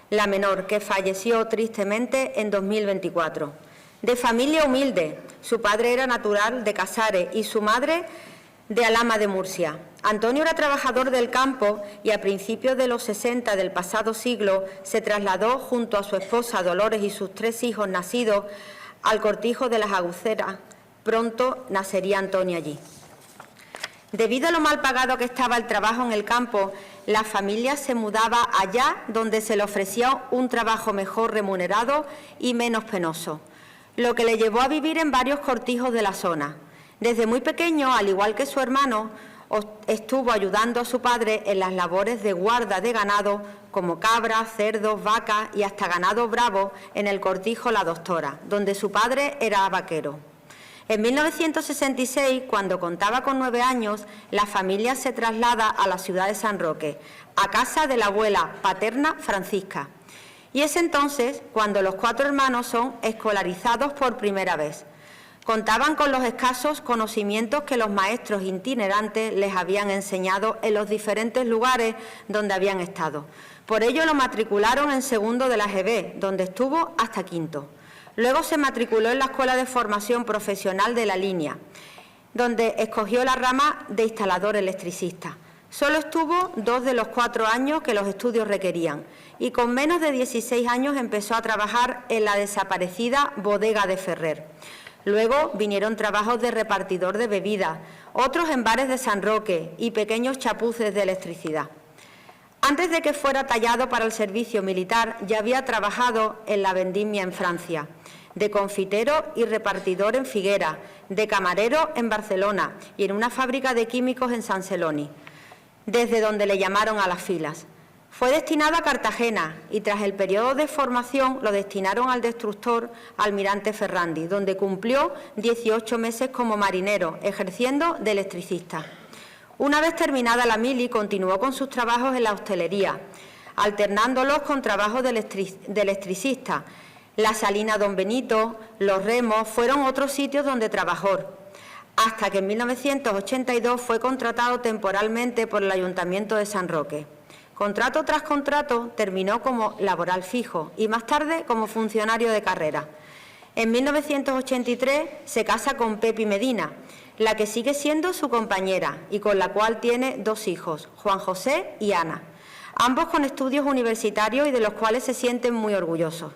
la menor, que falleció tristemente en 2024. De familia humilde, su padre era natural de Casares y su madre de Alhama de Murcia. Antonio era trabajador del campo y a principios de los 60 del pasado siglo se trasladó junto a su esposa Dolores y sus 3 hijos nacidos al Cortijo de las Aguceras. Pronto nacería Antonio allí. Debido a lo mal pagado que estaba el trabajo en el campo, la familia se mudaba allá donde se le ofrecía un trabajo mejor remunerado y menos penoso, lo que le llevó a vivir en varios cortijos de la zona. Desde muy pequeño, al igual que su hermano, estuvo ayudando a su padre en las labores de guarda de ganado, como cabras, cerdos, vacas y hasta ganado bravo en el cortijo La Doctora, donde su padre era vaquero. En 1966, cuando contaba con 9 años, la familia se traslada a la ciudad de San Roque, a casa de la abuela paterna Francisca. Y es entonces cuando los 4 hermanos son escolarizados por primera vez. Contaban con los escasos conocimientos que los maestros itinerantes les habían enseñado en los diferentes lugares donde habían estado. Por ello lo matricularon en segundo de la GB, donde estuvo hasta quinto. Luego se matriculó en la Escuela de Formación Profesional de la Línea, donde escogió la rama de instalador electricista. Solo estuvo 2 de los 4 años que los estudios requerían y con menos de 16 años empezó a trabajar en la desaparecida bodega de Ferrer. Luego vinieron trabajos de repartidor de bebidas, otros en bares de San Roque y pequeños chapuces de electricidad. Antes de que fuera tallado para el servicio militar, ya había trabajado en la vendimia en Francia, de confitero y repartidor en Figueras, de camarero en Barcelona y en una fábrica de químicos en San Celoni, desde donde le llamaron a las filas. Fue destinado a Cartagena y tras el periodo de formación lo destinaron al destructor Almirante Ferrandi, donde cumplió 18 meses como marinero, ejerciendo de electricista. Una vez terminada la mili, continuó con sus trabajos en la hostelería, alternándolos con trabajos de electricista. La Salina Don Benito, Los Remos, fueron otros sitios donde trabajó, hasta que en 1982 fue contratado temporalmente por el Ayuntamiento de San Roque. Contrato tras contrato terminó como laboral fijo y más tarde como funcionario de carrera. En 1983 se casa con Pepi Medina, la que sigue siendo su compañera y con la cual tiene 2 hijos, Juan José y Ana, ambos con estudios universitarios y de los cuales se sienten muy orgullosos.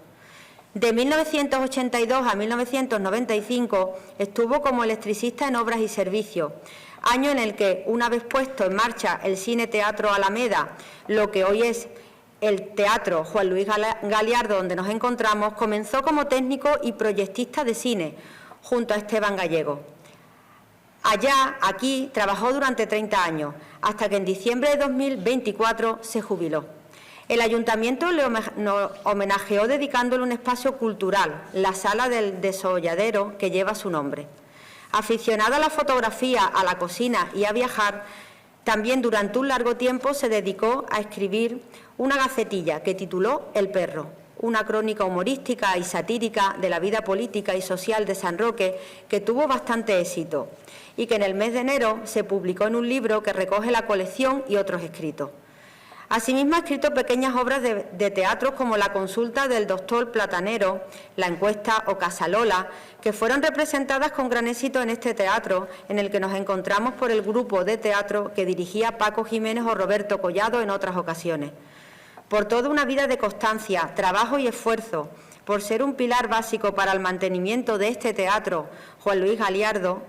De 1982 a 1995 estuvo como electricista en obras y servicios, año en el que, una vez puesto en marcha el Cine Teatro Alameda, lo que hoy es el Teatro Juan Luis Galiardo, donde nos encontramos, comenzó como técnico y proyectista de cine, junto a Esteban Gallego. Aquí, trabajó durante 30 años, hasta que en diciembre de 2024 se jubiló. El Ayuntamiento le homenajeó dedicándole un espacio cultural, la Sala del Desolladero, que lleva su nombre. Aficionado a la fotografía, a la cocina y a viajar, también durante un largo tiempo se dedicó a escribir una gacetilla que tituló El Perro, una crónica humorística y satírica de la vida política y social de San Roque que tuvo bastante éxito y que en el mes de enero se publicó en un libro que recoge la colección y otros escritos. Asimismo, ha escrito pequeñas obras de teatro como La consulta del doctor Platanero, La encuesta o Casalola, que fueron representadas con gran éxito en este teatro, en el que nos encontramos por el grupo de teatro que dirigía Paco Jiménez o Roberto Collado en otras ocasiones. Por toda una vida de constancia, trabajo y esfuerzo, por ser un pilar básico para el mantenimiento de este teatro, Juan Luis Galiardo,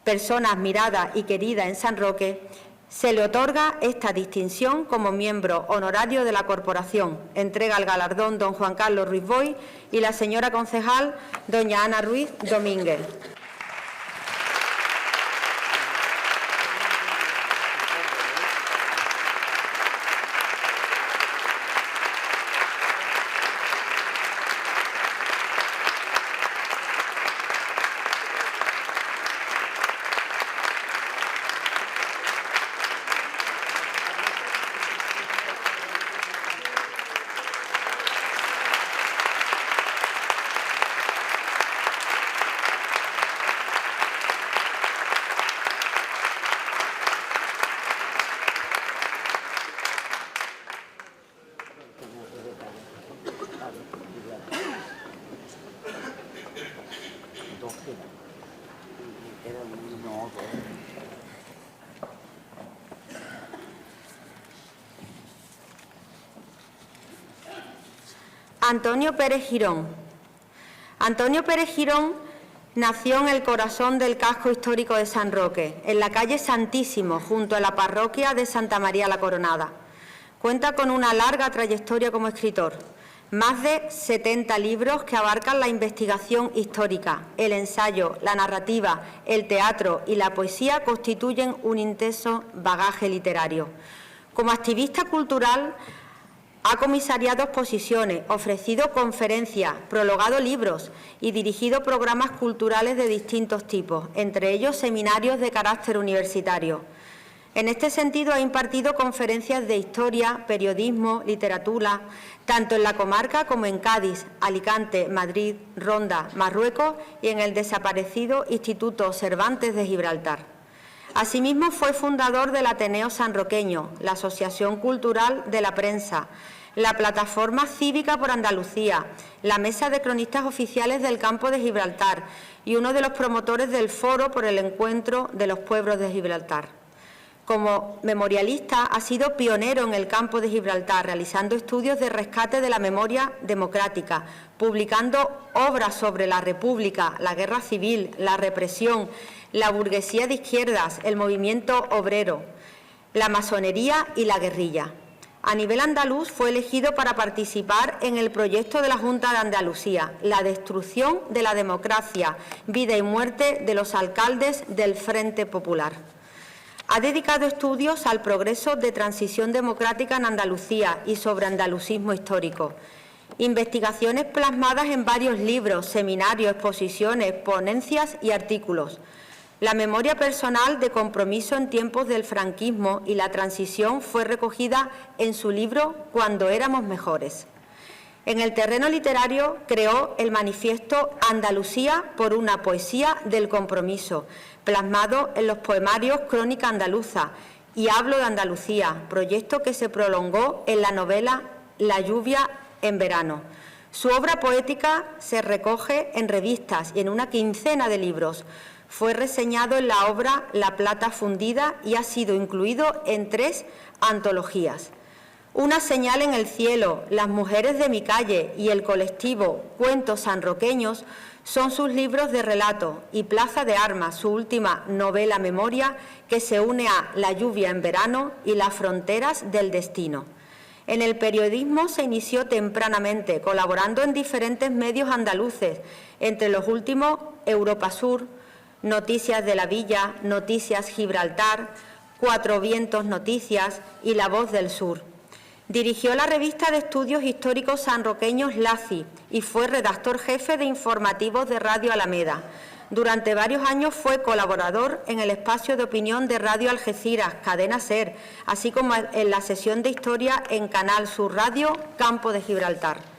persona admirada y querida en San Roque, se le otorga esta distinción como miembro honorario de la corporación. Entrega el galardón don Juan Carlos Ruiz Boy y la señora concejal doña Ana Ruiz Domínguez. Antonio Pérez Girón. Antonio Pérez Girón nació en el corazón del casco histórico de San Roque, en la calle Santísimo, junto a la parroquia de Santa María la Coronada. Cuenta con una larga trayectoria como escritor, más de 70 libros que abarcan la investigación histórica, el ensayo, la narrativa, el teatro y la poesía constituyen un intenso bagaje literario. Como activista cultural, Ha comisariado exposiciones, ofrecido conferencias, prologado libros y dirigido programas culturales de distintos tipos, entre ellos seminarios de carácter universitario. En este sentido, ha impartido conferencias de historia, periodismo, literatura, tanto en la comarca como en Cádiz, Alicante, Madrid, Ronda, Marruecos y en el desaparecido Instituto Cervantes de Gibraltar. Asimismo, fue fundador del Ateneo Sanroqueño, la Asociación Cultural de la Prensa, la Plataforma Cívica por Andalucía, la Mesa de Cronistas Oficiales del Campo de Gibraltar y uno de los promotores del Foro por el Encuentro de los Pueblos de Gibraltar. Como memorialista, ha sido pionero en el Campo de Gibraltar, realizando estudios de rescate de la memoria democrática, publicando obras sobre la República, la Guerra Civil, la represión, la burguesía de izquierdas, el movimiento obrero, la masonería y la guerrilla. A nivel andaluz, fue elegido para participar en el proyecto de la Junta de Andalucía, la destrucción de la democracia, vida y muerte de los alcaldes del Frente Popular. Ha dedicado estudios al progreso de transición democrática en Andalucía y sobre andalucismo histórico. Investigaciones plasmadas en varios libros, seminarios, exposiciones, ponencias y artículos. La memoria personal de compromiso en tiempos del franquismo y la transición fue recogida en su libro Cuando éramos mejores. En el terreno literario creó el manifiesto Andalucía por una poesía del compromiso, plasmado en los poemarios Crónica Andaluza y Hablo de Andalucía, proyecto que se prolongó en la novela La lluvia en verano. Su obra poética se recoge en revistas y en una quincena de libros. Fue reseñado en la obra La plata fundida y ha sido incluido en 3 antologías. Una señal en el cielo, Las mujeres de mi calle y el colectivo Cuentos sanroqueños son sus libros de relato y Plaza de Armas, su última novela memoria, que se une a La lluvia en verano y Las fronteras del destino. En el periodismo se inició tempranamente, colaborando en diferentes medios andaluces, entre los últimos Europa Sur, Noticias de la Villa, Noticias Gibraltar, Cuatro Vientos Noticias y La Voz del Sur. Dirigió la revista de estudios históricos sanroqueños LACI y fue redactor jefe de informativos de Radio Alameda. Durante varios años fue colaborador en el espacio de opinión de Radio Algeciras, Cadena SER, así como en la sesión de historia en Canal Sur Radio, Campo de Gibraltar.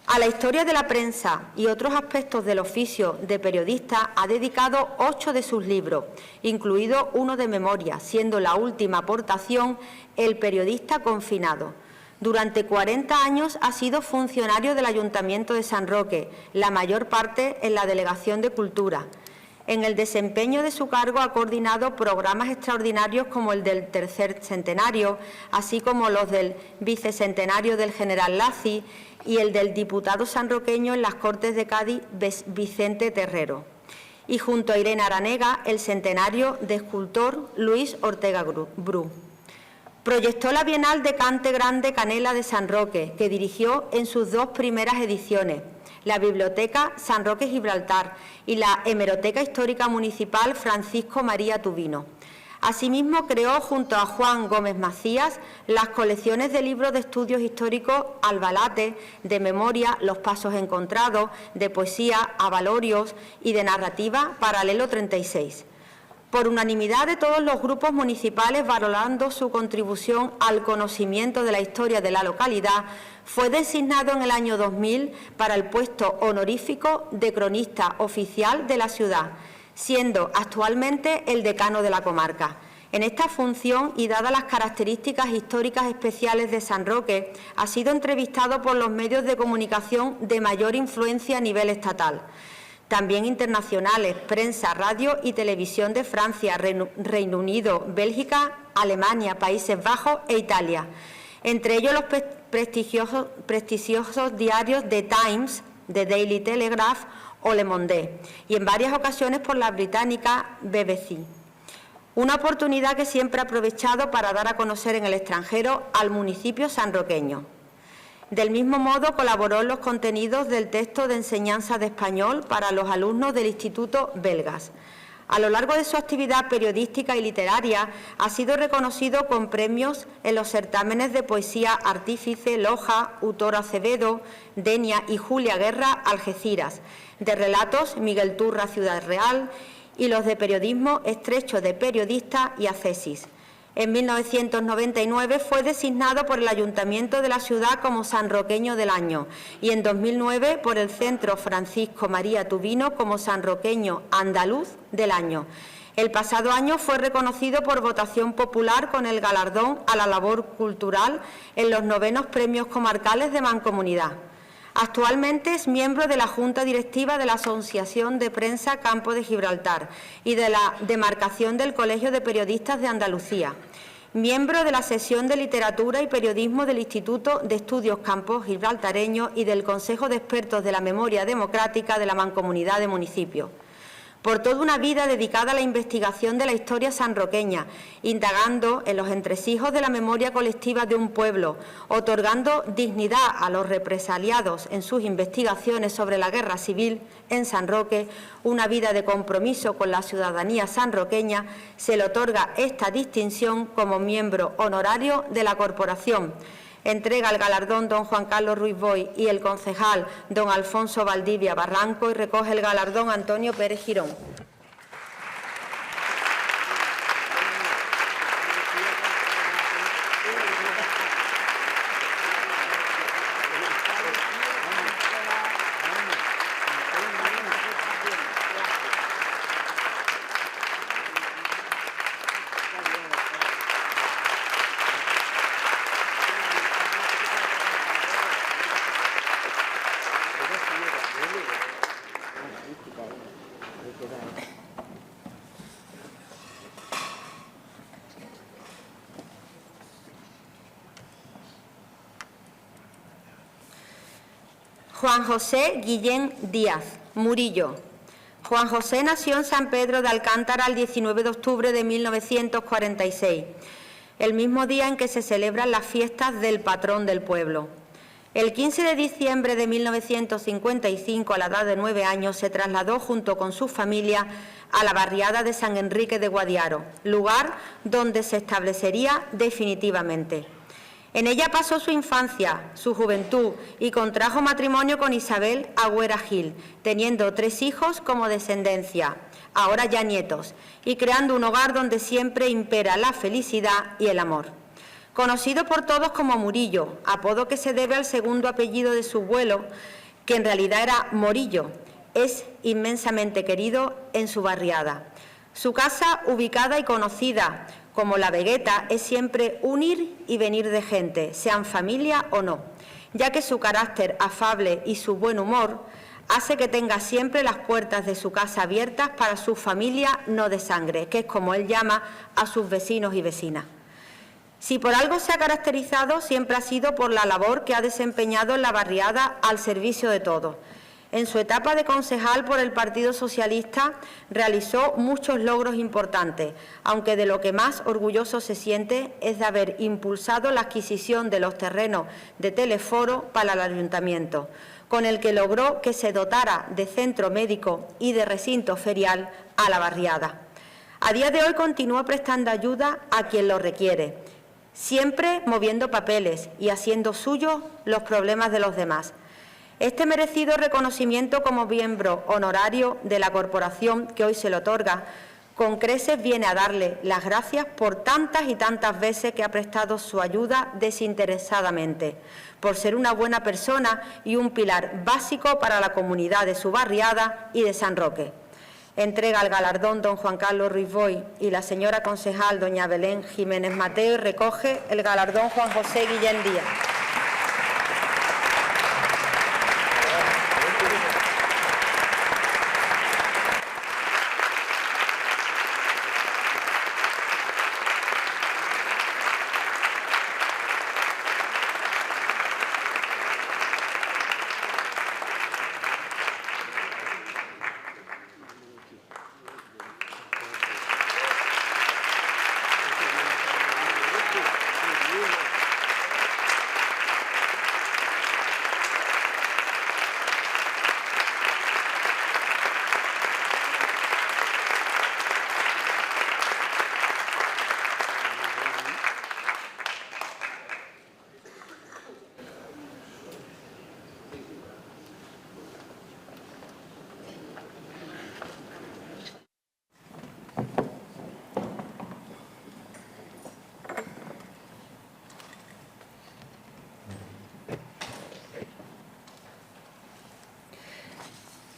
A la historia de la prensa y otros aspectos del oficio de periodista ha dedicado 8 de sus libros, incluido uno de memoria, siendo la última aportación El periodista confinado. Durante 40 años ha sido funcionario del Ayuntamiento de San Roque, la mayor parte en la Delegación de Cultura. En el desempeño de su cargo ha coordinado programas extraordinarios como el del tercer centenario, así como los del bicentenario del general Laci y el del diputado sanroqueño en las Cortes de Cádiz, Vicente Terrero. Y junto a Irene Aranega, el centenario de escultor Luis Ortega Bru. Proyectó la Bienal de Cante Grande Canela de San Roque, que dirigió en sus 2 primeras ediciones, la Biblioteca San Roque Gibraltar y la Hemeroteca Histórica Municipal Francisco María Tubino. Asimismo, creó junto a Juan Gómez Macías las colecciones de libros de estudios históricos Albalate, de memoria Los Pasos Encontrados, de poesía Avalorios y de narrativa Paralelo 36. Por unanimidad de todos los grupos municipales, valorando su contribución al conocimiento de la historia de la localidad, fue designado en el año 2000 para el puesto honorífico de cronista oficial de la ciudad, siendo actualmente el decano de la comarca. En esta función y dadas las características históricas especiales de San Roque, ha sido entrevistado por los medios de comunicación de mayor influencia a nivel estatal. También internacionales, prensa, radio y televisión de Francia, Reino Unido, Bélgica, Alemania, Países Bajos e Italia. Entre ellos los prestigiosos diarios The Times, The Daily Telegraph o Le Monde, y en varias ocasiones por la británica BBC. Una oportunidad que siempre ha aprovechado para dar a conocer en el extranjero al municipio sanroqueño. Del mismo modo, colaboró en los contenidos del texto de enseñanza de español para los alumnos del Instituto Belgas. A lo largo de su actividad periodística y literaria ha sido reconocido con premios en los certámenes de poesía Artífice, Loja, Utoro Acevedo, Denia y Julia Guerra, Algeciras, de relatos Miguel Turra, Ciudad Real, y los de periodismo Estrecho de Periodista y Accesis. En 1999 fue designado por el Ayuntamiento de la ciudad como sanroqueño del año y en 2009 por el Centro Francisco María Tubino como sanroqueño andaluz del año. El pasado año fue reconocido por votación popular con el galardón a la labor cultural en los 9º Premios Comarcales de Mancomunidad. Actualmente es miembro de la Junta Directiva de la Asociación de Prensa Campo de Gibraltar y de la demarcación del Colegio de Periodistas de Andalucía. Miembro de la Sección de Literatura y Periodismo del Instituto de Estudios Campos Gibraltareños y del Consejo de Expertos de la Memoria Democrática de la Mancomunidad de Municipios. Por toda una vida dedicada a la investigación de la historia sanroqueña, indagando en los entresijos de la memoria colectiva de un pueblo, otorgando dignidad a los represaliados en sus investigaciones sobre la guerra civil en San Roque, una vida de compromiso con la ciudadanía sanroqueña, se le otorga esta distinción como miembro honorario de la corporación. Entrega el galardón don Juan Carlos Ruiz Boix y el concejal don Alfonso Valdivia Barranco y recoge el galardón Antonio Pérez Girón. Juan José Guillén Díaz, Murillo. Juan José nació en San Pedro de Alcántara el 19 de octubre de 1946, el mismo día en que se celebran las fiestas del patrón del pueblo. El 15 de diciembre de 1955, a la edad de 9 años, se trasladó junto con su familia a la barriada de San Enrique de Guadiaro, lugar donde se establecería definitivamente. En ella pasó su infancia, su juventud y contrajo matrimonio con Isabel Agüera Gil, teniendo 3 hijos como descendencia, ahora ya nietos, y creando un hogar donde siempre impera la felicidad y el amor. Conocido por todos como Murillo, apodo que se debe al segundo apellido de su abuelo, que en realidad era Morillo, es inmensamente querido en su barriada. Su casa, ubicada y conocida como La Vegueta, es siempre un ir y venir de gente, sean familia o no, ya que su carácter afable y su buen humor hace que tenga siempre las puertas de su casa abiertas para su familia no de sangre, que es como él llama a sus vecinos y vecinas. Si por algo se ha caracterizado, siempre ha sido por la labor que ha desempeñado en la barriada al servicio de todos. En su etapa de concejal por el Partido Socialista realizó muchos logros importantes, aunque de lo que más orgulloso se siente es de haber impulsado la adquisición de los terrenos de Teleforo para el Ayuntamiento, con el que logró que se dotara de centro médico y de recinto ferial a la barriada. A día de hoy continúa prestando ayuda a quien lo requiere, siempre moviendo papeles y haciendo suyos los problemas de los demás. Este merecido reconocimiento como miembro honorario de la corporación que hoy se le otorga, con creces viene a darle las gracias por tantas y tantas veces que ha prestado su ayuda desinteresadamente, por ser una buena persona y un pilar básico para la comunidad de su barriada y de San Roque. Entrega el galardón don Juan Carlos Ruiz Boix y la señora concejal doña Belén Jiménez Mateo y recoge el galardón Juan José Guillén Díaz.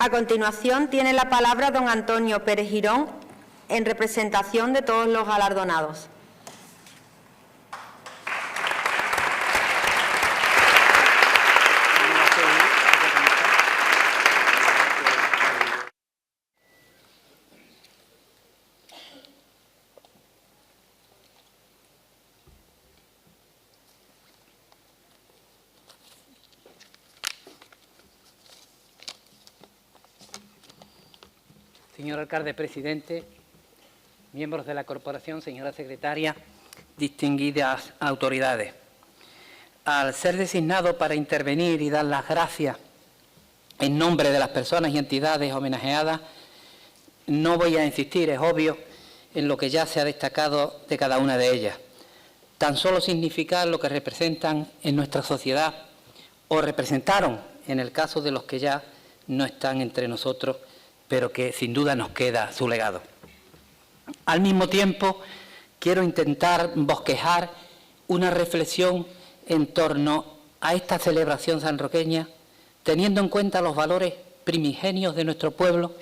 A continuación, tiene la palabra don Antonio Pérez Girón, en representación de todos los galardonados. Señor alcalde presidente, miembros de la corporación, señora secretaria, distinguidas autoridades. Al ser designado para intervenir y dar las gracias en nombre de las personas y entidades homenajeadas, no voy a insistir, es obvio, en lo que ya se ha destacado de cada una de ellas. Tan solo significar lo que representan en nuestra sociedad o representaron en el caso de los que ya no están entre nosotros, pero que sin duda nos queda su legado. Al mismo tiempo, quiero intentar bosquejar una reflexión en torno a esta celebración sanroqueña, teniendo en cuenta los valores primigenios de nuestro pueblo,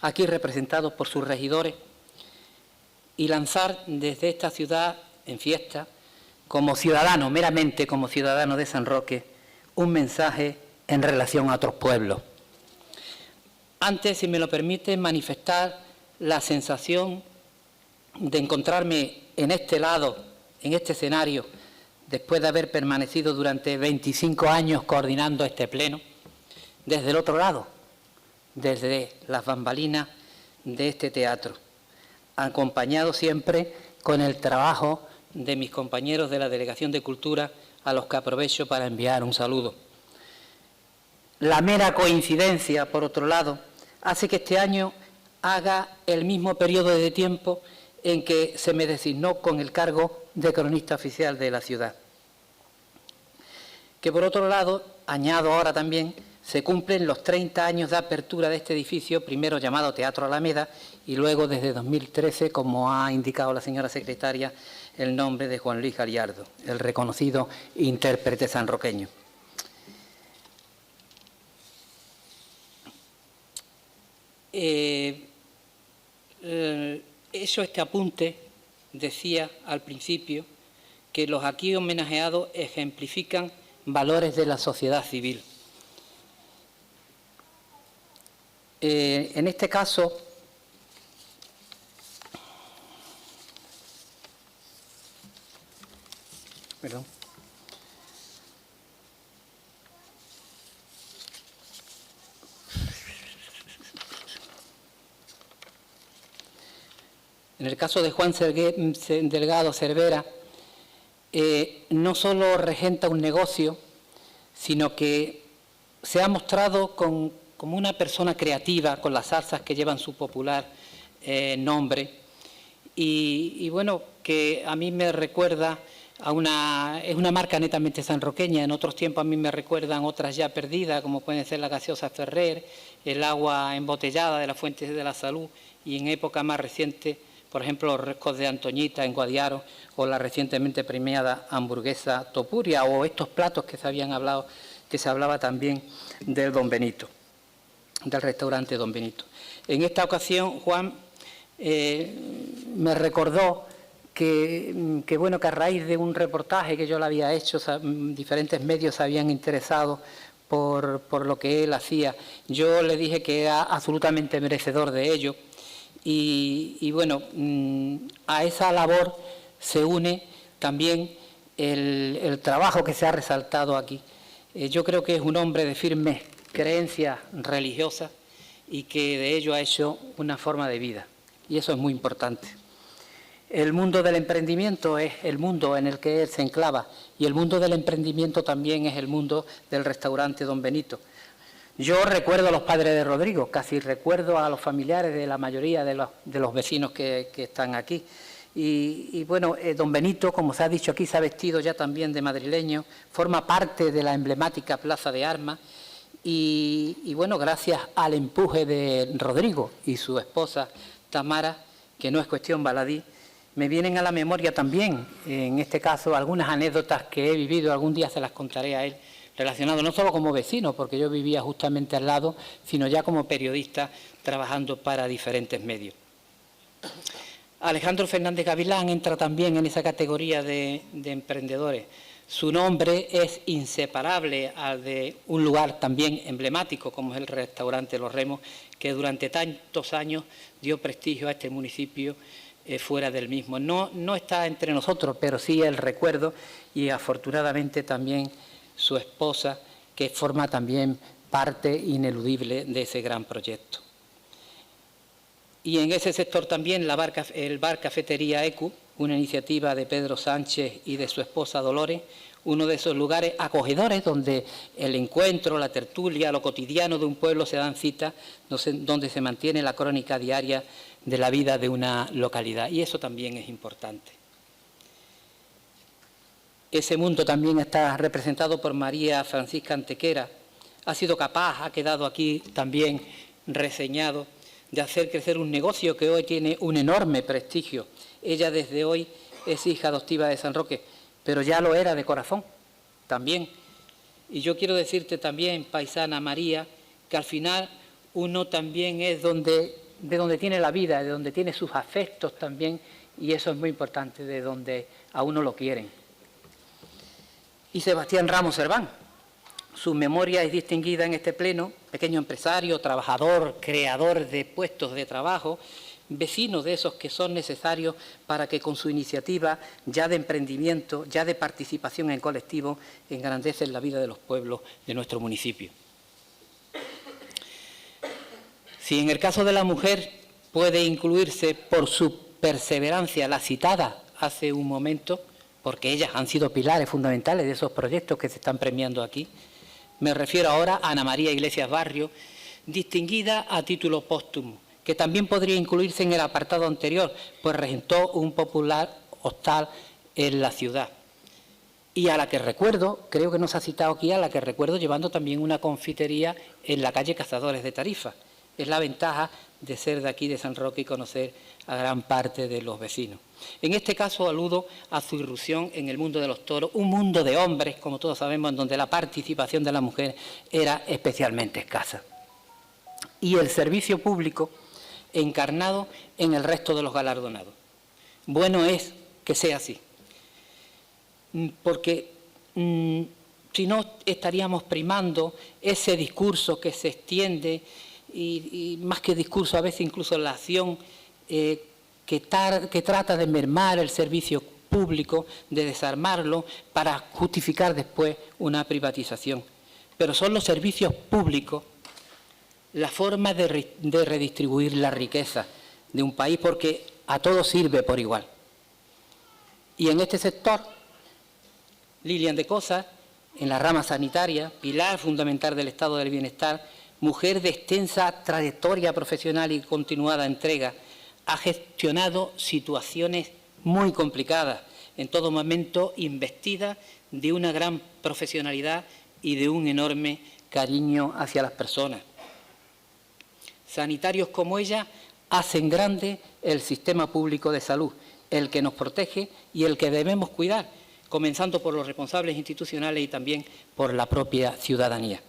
aquí representados por sus regidores, y lanzar desde esta ciudad en fiesta, como ciudadano, meramente como ciudadano de San Roque, un mensaje en relación a otros pueblos. Antes, si me lo permite, manifestar la sensación de encontrarme en este lado, en este escenario, después de haber permanecido durante 25 años coordinando este pleno, desde el otro lado, desde las bambalinas de este teatro, acompañado siempre con el trabajo de mis compañeros de la Delegación de Cultura, a los que aprovecho para enviar un saludo. La mera coincidencia, por otro lado, hace que este año haga el mismo periodo de tiempo en que se me designó con el cargo de cronista oficial de la ciudad. Que por otro lado, añado ahora también, se cumplen los 30 años de apertura de este edificio, primero llamado Teatro Alameda y luego desde 2013, como ha indicado la señora secretaria, el nombre de Juan Luis Galiardo, el reconocido intérprete sanroqueño. Este apunte decía al principio que los aquí homenajeados ejemplifican valores de la sociedad civil. En este caso, perdón. En el caso de Juan Delgado Cervera, no solo regenta un negocio, sino que se ha mostrado como una persona creativa con las salsas que llevan su popular nombre. Y bueno, que a mí me recuerda es una marca netamente sanroqueña. En otros tiempos a mí me recuerdan otras ya perdidas, como pueden ser la gaseosa Ferrer, el agua embotellada de la Fuente de la Salud, y en época más reciente, por ejemplo, los rescos de Antoñita en Guadiaro, o la recientemente premiada hamburguesa Topuria, o estos platos que se hablaba también del Don Benito, del restaurante Don Benito. En esta ocasión, Juan me recordó que bueno, que a raíz de un reportaje que yo le había hecho, diferentes medios se habían interesado por lo que él hacía. Yo le dije que era absolutamente merecedor de ello. Y bueno, a esa labor se une también el trabajo que se ha resaltado aquí. Yo creo que es un hombre de firmes creencias religiosas y que de ello ha hecho una forma de vida, y eso es muy importante. El mundo del emprendimiento es el mundo en el que él se enclava, y el mundo del emprendimiento también es el mundo del restaurante Don Benito. Yo recuerdo a los padres de Rodrigo, casi recuerdo a los familiares de la mayoría de los vecinos que están aquí. Y bueno, Don Benito, como se ha dicho aquí, se ha vestido ya también de madrileño, forma parte de la emblemática Plaza de Armas, y bueno, gracias al empuje de Rodrigo y su esposa Tamara, que no es cuestión baladí, me vienen a la memoria también, en este caso, algunas anécdotas que he vivido, algún día se las contaré a él, relacionado no solo como vecino, porque yo vivía justamente al lado, sino ya como periodista trabajando para diferentes medios. Alejandro Fernández Gavilán entra también en esa categoría de emprendedores. Su nombre es inseparable al de un lugar también emblemático como es el restaurante Los Remos, que durante tantos años dio prestigio a este municipio fuera del mismo. No está entre nosotros, pero sí el recuerdo y afortunadamente también su esposa, que forma también parte ineludible de ese gran proyecto. Y en ese sector también el bar Cafetería ECU, una iniciativa de Pedro Sánchez y de su esposa Dolores, uno de esos lugares acogedores donde el encuentro, la tertulia, lo cotidiano de un pueblo se dan cita, donde se mantiene la crónica diaria de la vida de una localidad. Y eso también es importante. Ese mundo también está representado por María Francisca Antequera. Ha sido capaz, ha quedado aquí también reseñado, de hacer crecer un negocio que hoy tiene un enorme prestigio. Ella desde hoy es hija adoptiva de San Roque, pero ya lo era de corazón también. Y yo quiero decirte también, paisana María, que al final uno también es de donde tiene la vida, de donde tiene sus afectos también, y eso es muy importante, de donde a uno lo quieren. Y Sebastián Ramos Serván, su memoria es distinguida en este pleno, pequeño empresario, trabajador, creador de puestos de trabajo, vecino de esos que son necesarios para que con su iniciativa ya de emprendimiento, ya de participación en colectivo, engrandecen la vida de los pueblos de nuestro municipio. Si en el caso de la mujer puede incluirse por su perseverancia la citada hace un momento, porque ellas han sido pilares fundamentales de esos proyectos que se están premiando aquí, me refiero ahora a Ana María Iglesias Barrio, distinguida a título póstumo, que también podría incluirse en el apartado anterior, pues regentó un popular hostal en la ciudad. Y a la que recuerdo, creo que no se ha citado aquí, a la que recuerdo llevando también una confitería en la calle Cazadores de Tarifa. Es la ventaja de ser de aquí, de San Roque, y conocer a gran parte de los vecinos. En este caso aludo a su irrupción en el mundo de los toros, un mundo de hombres, como todos sabemos, en donde la participación de la mujer era especialmente escasa. Y el servicio público encarnado en el resto de los galardonados. Bueno es que sea así, porque si no estaríamos primando ese discurso que se extiende y más que discurso, a veces incluso la acción que trata de mermar el servicio público, de desarmarlo para justificar después una privatización. Pero son los servicios públicos la forma de redistribuir la riqueza de un país, porque a todos sirve por igual. Y en este sector, Lilian de Cosa, en la rama sanitaria, pilar fundamental del estado del bienestar, mujer de extensa trayectoria profesional y continuada entrega, ha gestionado situaciones muy complicadas, en todo momento investida de una gran profesionalidad y de un enorme cariño hacia las personas. Sanitarios como ella hacen grande el sistema público de salud, el que nos protege y el que debemos cuidar, comenzando por los responsables institucionales y también por la propia ciudadanía.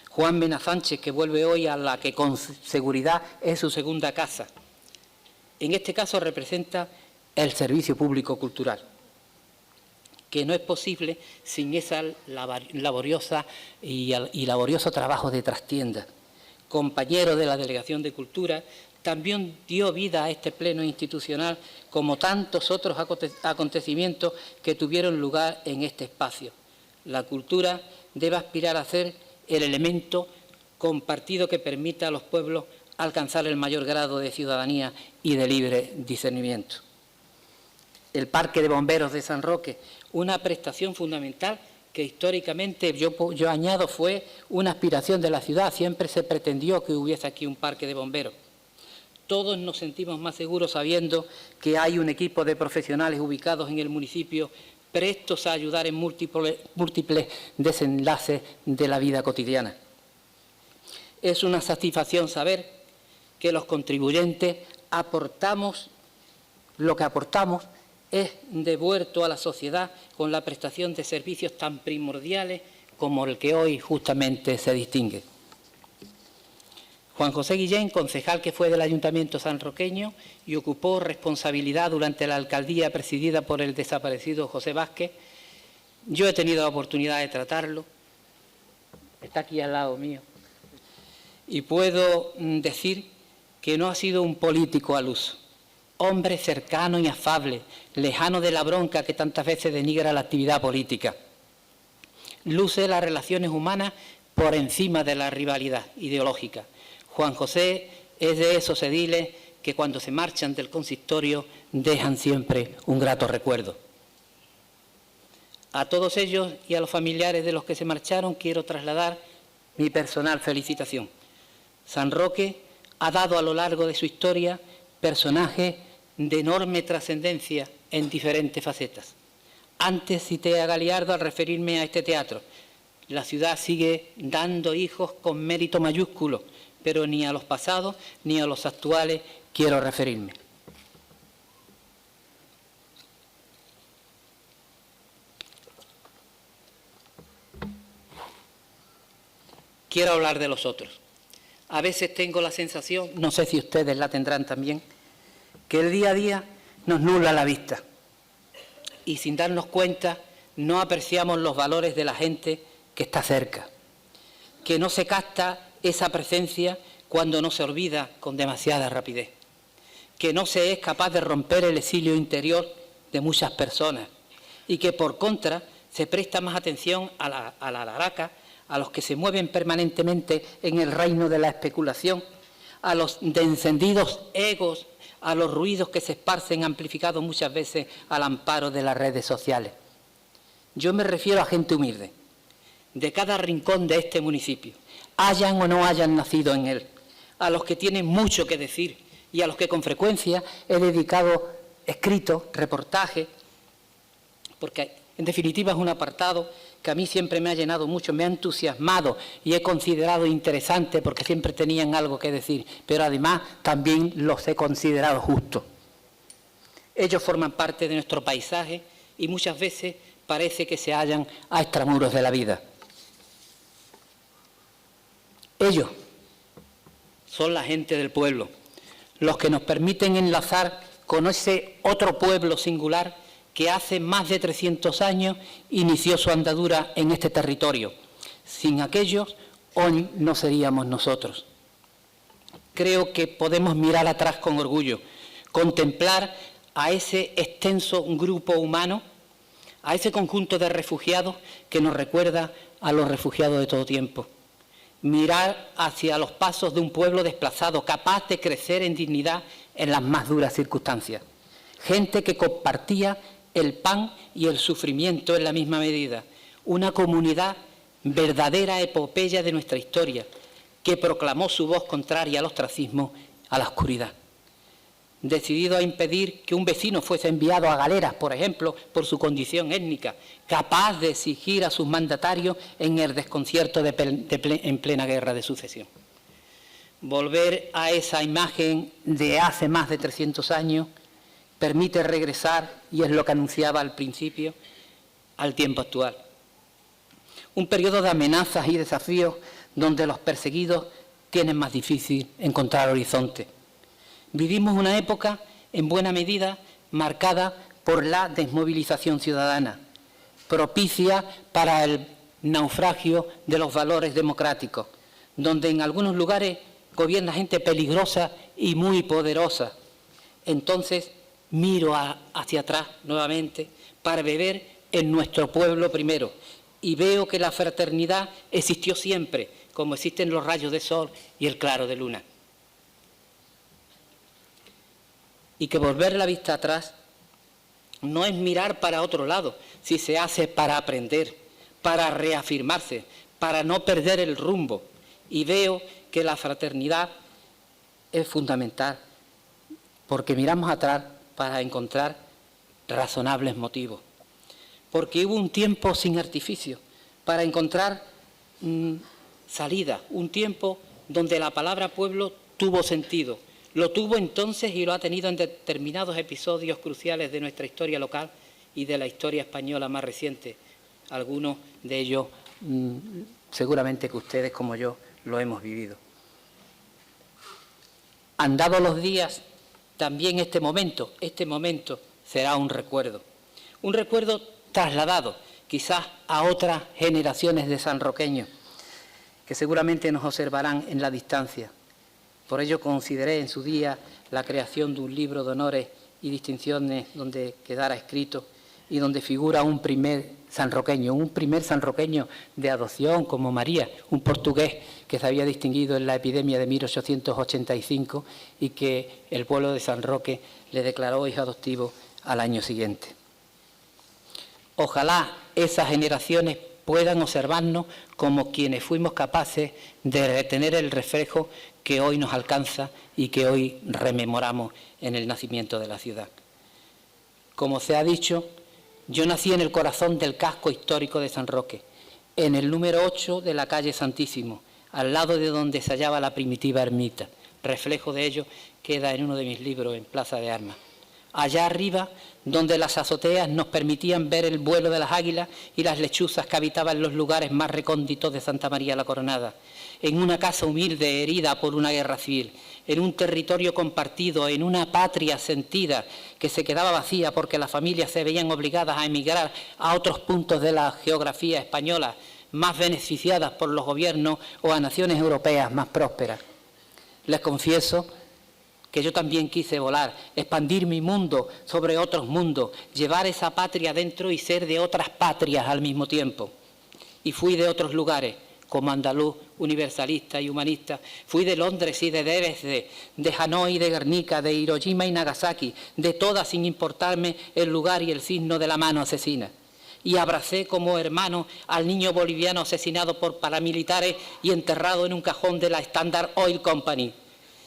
Juan Mena Sánchez, que vuelve hoy a la que con seguridad es su segunda casa. En este caso representa el servicio público cultural, que no es posible sin ese laborioso trabajo de trastienda. Compañero de la Delegación de Cultura, también dio vida a este pleno institucional, como tantos otros acontecimientos que tuvieron lugar en este espacio. La cultura debe aspirar a ser el elemento compartido que permita a los pueblos alcanzar el mayor grado de ciudadanía y de libre discernimiento. El Parque de Bomberos de San Roque, una prestación fundamental que históricamente, yo añado, fue una aspiración de la ciudad. Siempre se pretendió que hubiese aquí un parque de bomberos. Todos nos sentimos más seguros sabiendo que hay un equipo de profesionales ubicados en el municipio prestos a ayudar en múltiples desenlaces de la vida cotidiana. Es una satisfacción saber que los contribuyentes aportamos lo que aportamos, es devuelto a la sociedad con la prestación de servicios tan primordiales como el que hoy justamente se distingue. Juan José Guillén, concejal que fue del Ayuntamiento sanroqueño y ocupó responsabilidad durante la alcaldía presidida por el desaparecido José Vázquez. Yo he tenido la oportunidad de tratarlo, está aquí al lado mío, y puedo decir que no ha sido un político al uso, hombre cercano y afable, lejano de la bronca que tantas veces denigra la actividad política. Luce las relaciones humanas por encima de la rivalidad ideológica. Juan José es de esos ediles que cuando se marchan del consistorio dejan siempre un grato recuerdo. A todos ellos y a los familiares de los que se marcharon quiero trasladar mi personal felicitación. San Roque ha dado a lo largo de su historia personajes de enorme trascendencia en diferentes facetas. Antes cité a Galiardo al referirme a este teatro. La ciudad sigue dando hijos con mérito mayúsculo, pero ni a los pasados ni a los actuales quiero referirme. Quiero hablar de los otros. A veces tengo la sensación, no sé si ustedes la tendrán también, que el día a día nos nubla la vista y sin darnos cuenta no apreciamos los valores de la gente que está cerca, que no se capta esa presencia cuando no se olvida con demasiada rapidez, que no se es capaz de romper el exilio interior de muchas personas y que por contra se presta más atención a la laraca, a los que se mueven permanentemente en el reino de la especulación, a los de encendidos egos, a los ruidos que se esparcen amplificados muchas veces al amparo de las redes sociales. Yo me refiero a gente humilde, de cada rincón de este municipio, hayan o no hayan nacido en él, a los que tienen mucho que decir y a los que con frecuencia he dedicado escritos, reportajes, porque en definitiva es un apartado que a mí siempre me ha llenado mucho, me ha entusiasmado y he considerado interesante porque siempre tenían algo que decir, pero además también los he considerado justos. Ellos forman parte de nuestro paisaje y muchas veces parece que se hallan a extramuros de la vida. Ellos son la gente del pueblo, los que nos permiten enlazar con ese otro pueblo singular que hace más de 300 años inició su andadura en este territorio. Sin aquellos, hoy no seríamos nosotros. Creo que podemos mirar atrás con orgullo, contemplar a ese extenso grupo humano, a ese conjunto de refugiados que nos recuerda a los refugiados de todo tiempo. Mirar hacia los pasos de un pueblo desplazado, capaz de crecer en dignidad en las más duras circunstancias. Gente que compartía el pan y el sufrimiento en la misma medida. Una comunidad verdadera epopeya de nuestra historia, que proclamó su voz contraria al ostracismo, a la oscuridad. Decidido a impedir que un vecino fuese enviado a galeras, por ejemplo, por su condición étnica, capaz de exigir a sus mandatarios en el desconcierto en plena guerra de sucesión. Volver a esa imagen de hace más de 300 años permite regresar, y es lo que anunciaba al principio, al tiempo actual. Un periodo de amenazas y desafíos donde los perseguidos tienen más difícil encontrar horizonte. Vivimos una época, en buena medida, marcada por la desmovilización ciudadana, propicia para el naufragio de los valores democráticos, donde en algunos lugares gobierna gente peligrosa y muy poderosa. Entonces, miro hacia atrás nuevamente para beber en nuestro pueblo primero y veo que la fraternidad existió siempre, como existen los rayos de sol y el claro de luna. Y que volver la vista atrás no es mirar para otro lado, si se hace para aprender, para reafirmarse, para no perder el rumbo. Y veo que la fraternidad es fundamental, porque miramos atrás para encontrar razonables motivos. Porque hubo un tiempo sin artificio, para encontrar salida, un tiempo donde la palabra pueblo tuvo sentido. Lo tuvo entonces y lo ha tenido en determinados episodios cruciales de nuestra historia local y de la historia española más reciente, algunos de ellos seguramente que ustedes como yo lo hemos vivido. Andados los días, también este momento será un recuerdo trasladado quizás a otras generaciones de sanroqueños que seguramente nos observarán en la distancia. Por ello consideré en su día la creación de un libro de honores y distinciones donde quedara escrito y donde figura un primer sanroqueño de adopción como María, un portugués que se había distinguido en la epidemia de 1885 y que el pueblo de San Roque le declaró hijo adoptivo al año siguiente. Ojalá esas generaciones puedan observarnos como quienes fuimos capaces de retener el reflejo que hoy nos alcanza y que hoy rememoramos en el nacimiento de la ciudad. Como se ha dicho, yo nací en el corazón del casco histórico de San Roque, en el número 8 de la calle Santísimo, al lado de donde se hallaba la primitiva ermita. Reflejo de ello queda en uno de mis libros, en Plaza de Armas. Allá arriba, donde las azoteas nos permitían ver el vuelo de las águilas y las lechuzas que habitaban los lugares más recónditos de Santa María la Coronada, en una casa humilde herida por una guerra civil, en un territorio compartido, en una patria sentida que se quedaba vacía porque las familias se veían obligadas a emigrar a otros puntos de la geografía española, más beneficiadas por los gobiernos o a naciones europeas más prósperas. Les confieso que yo también quise volar, expandir mi mundo sobre otros mundos, llevar esa patria dentro y ser de otras patrias al mismo tiempo. Y fui de otros lugares, como andaluz, universalista y humanista. Fui de Londres y de Dresde, de Hanoi y de Guernica, de Hiroshima y Nagasaki, de todas sin importarme el lugar y el signo de la mano asesina. Y abracé como hermano al niño boliviano asesinado por paramilitares y enterrado en un cajón de la Standard Oil Company.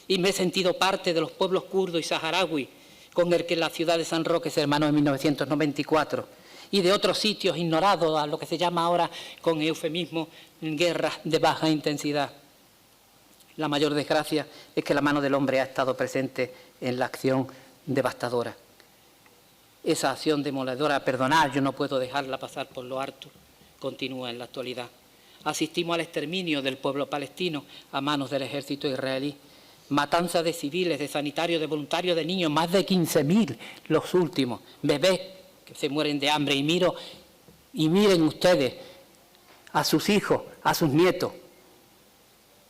Y me he sentido parte de los pueblos kurdos y saharaui con el que la ciudad de San Roque se hermanó en 1994 y de otros sitios ignorados, a lo que se llama ahora con eufemismo guerras de baja intensidad. La mayor desgracia es que la mano del hombre ha estado presente en la acción devastadora. Esa acción demoledora, perdonar, yo no puedo dejarla pasar por lo harto, continúa en la actualidad. Asistimos al exterminio del pueblo palestino a manos del ejército israelí. Matanza de civiles, de sanitarios, de voluntarios, de niños, más de 15.000 los últimos, bebés que se mueren de hambre. Y miren ustedes a sus hijos, a sus nietos.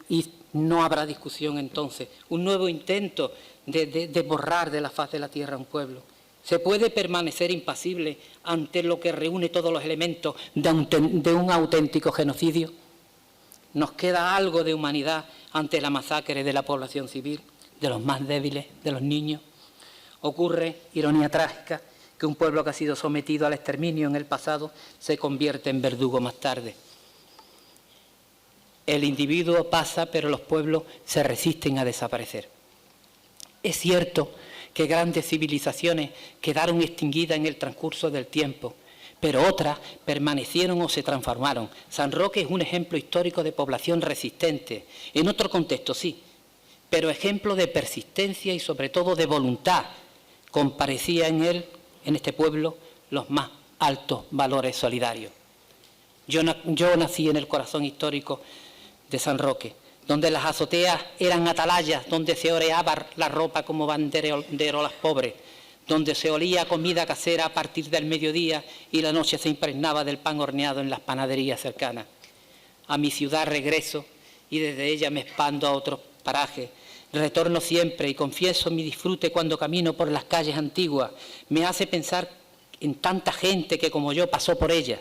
Y no habrá discusión entonces. Un nuevo intento de borrar de la faz de la tierra un pueblo. ¿Se puede permanecer impasible ante lo que reúne todos los elementos de un auténtico genocidio? ¿Nos queda algo de humanidad ante la masacre de la población civil, de los más débiles, de los niños? Ocurre, ironía trágica, que un pueblo que ha sido sometido al exterminio en el pasado se convierte en verdugo más tarde. El individuo pasa, pero los pueblos se resisten a desaparecer. Es cierto que grandes civilizaciones quedaron extinguidas en el transcurso del tiempo, pero otras permanecieron o se transformaron. San Roque es un ejemplo histórico de población resistente, en otro contexto sí, pero ejemplo de persistencia y sobre todo de voluntad. Comparecía en él, en este pueblo, los más altos valores solidarios. Yo nací en el corazón histórico de San Roque, donde las azoteas eran atalayas, donde se oreaba la ropa como banderolas pobres, donde se olía comida casera a partir del mediodía y la noche se impregnaba del pan horneado en las panaderías cercanas. A mi ciudad regreso y desde ella me expando a otros parajes. Retorno siempre y confieso mi disfrute cuando camino por las calles antiguas. Me hace pensar en tanta gente que como yo pasó por ellas,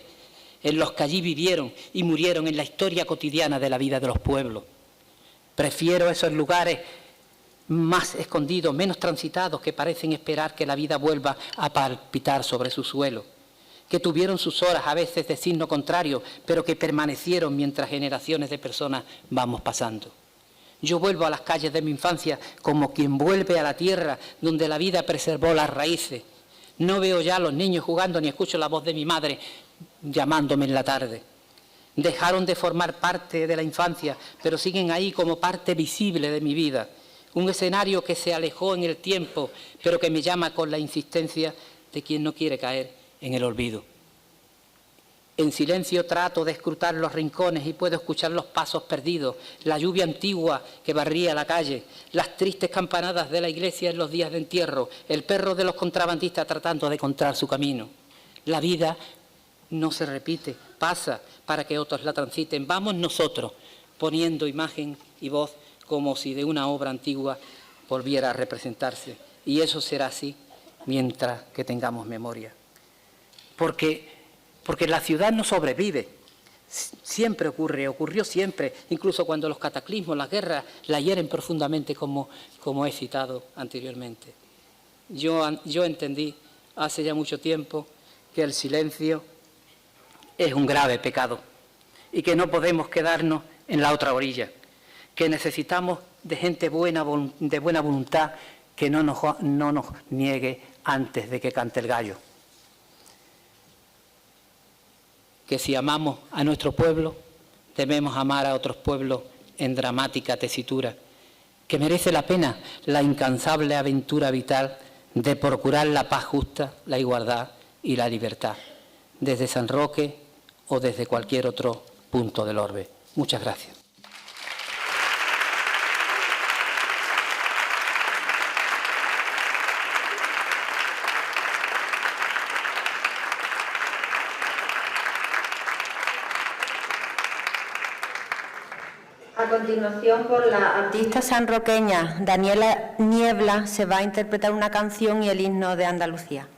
en los que allí vivieron y murieron en la historia cotidiana de la vida de los pueblos. Prefiero esos lugares más escondidos, menos transitados, que parecen esperar que la vida vuelva a palpitar sobre su suelo, que tuvieron sus horas a veces de signo contrario, pero que permanecieron mientras generaciones de personas vamos pasando. Yo vuelvo a las calles de mi infancia como quien vuelve a la tierra donde la vida preservó las raíces. No veo ya a los niños jugando ni escucho la voz de mi madre llamándome en la tarde. Dejaron de formar parte de la infancia, pero siguen ahí como parte visible de mi vida. Un escenario que se alejó en el tiempo, pero que me llama con la insistencia de quien no quiere caer en el olvido. En silencio trato de escrutar los rincones y puedo escuchar los pasos perdidos, la lluvia antigua que barría la calle, las tristes campanadas de la iglesia en los días de entierro, el perro de los contrabandistas tratando de encontrar su camino. La vida no se repite, pasa para que otros la transiten. Vamos nosotros poniendo imagen y voz como si de una obra antigua volviera a representarse. Y eso será así mientras que tengamos memoria. Porque la ciudad no sobrevive. Siempre ocurrió siempre, incluso cuando los cataclismos, las guerras, la hieren profundamente como he citado anteriormente. Yo entendí hace ya mucho tiempo que el silencio es un grave pecado y que no podemos quedarnos en la otra orilla, que necesitamos de gente de buena voluntad que no nos niegue antes de que cante el gallo. Que si amamos a nuestro pueblo, debemos amar a otros pueblos en dramática tesitura, que merece la pena la incansable aventura vital de procurar la paz justa, la igualdad y la libertad, desde San Roque o desde cualquier otro punto del orbe. Muchas gracias. A continuación, por la artista sanroqueña Daniela Niebla, se va a interpretar una canción y el himno de Andalucía.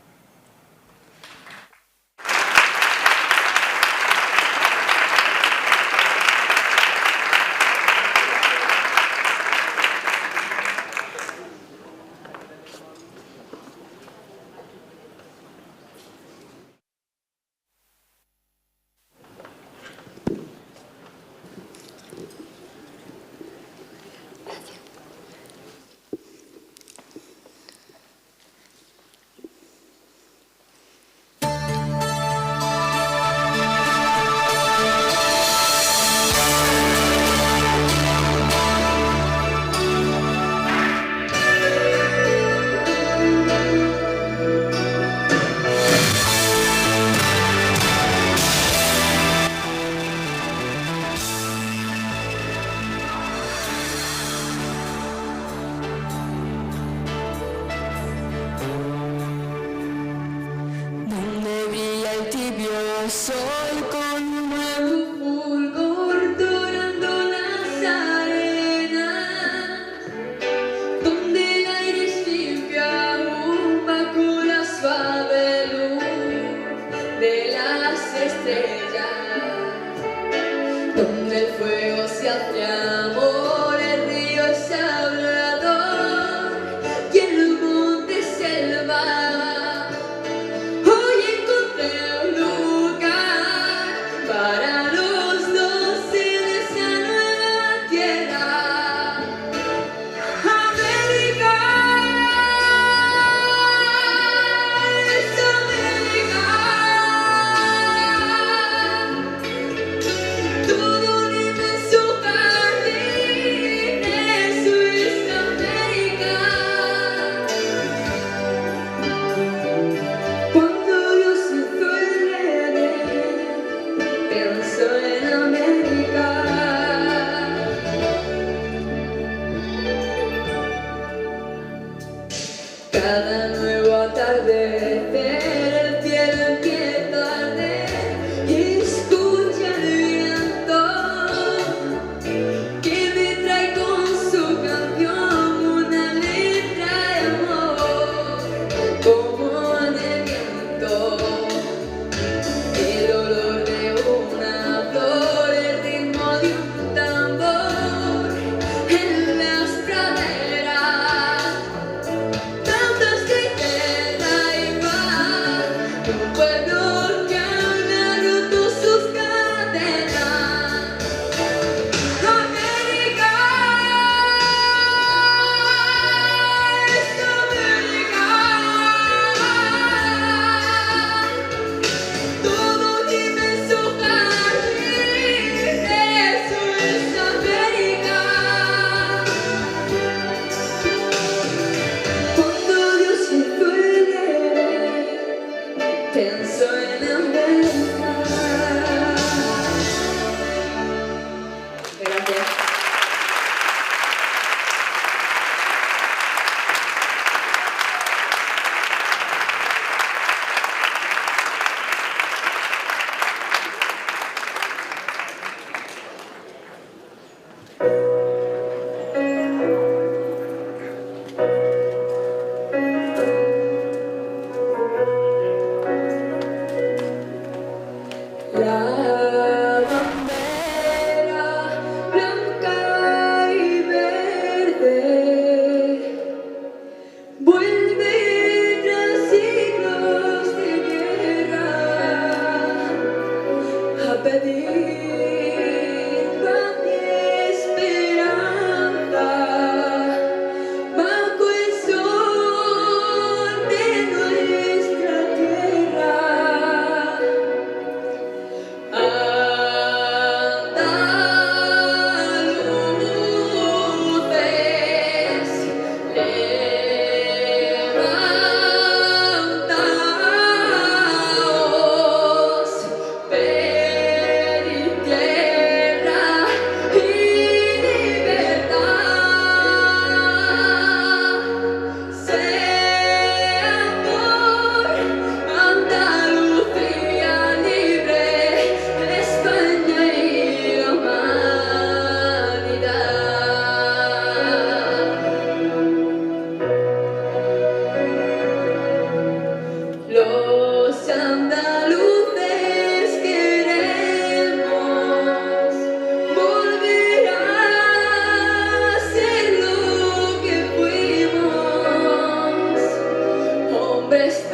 Sol con un nuevo fulgor dorando las arenas, donde el aire es limpio aún bajo la suave luz de las estrellas, donde el fuego se hace amor, el río es hablador y el monte selva. Cada nuevo atardecer el cielo empieza a arder y escucha el viento que me trae con su canción una letra de amor como en el viento, el olor de una flor, el ritmo de un tambor en las praderas. Un pueblo que aún ha roto sus cadenas. América es América. Todo inmenso jardín, eso es América. Cuando Dios se fue, pensó en América.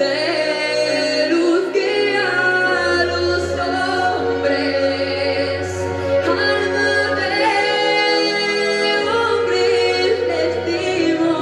de luz que a los hombres, alma de hombres les dimos.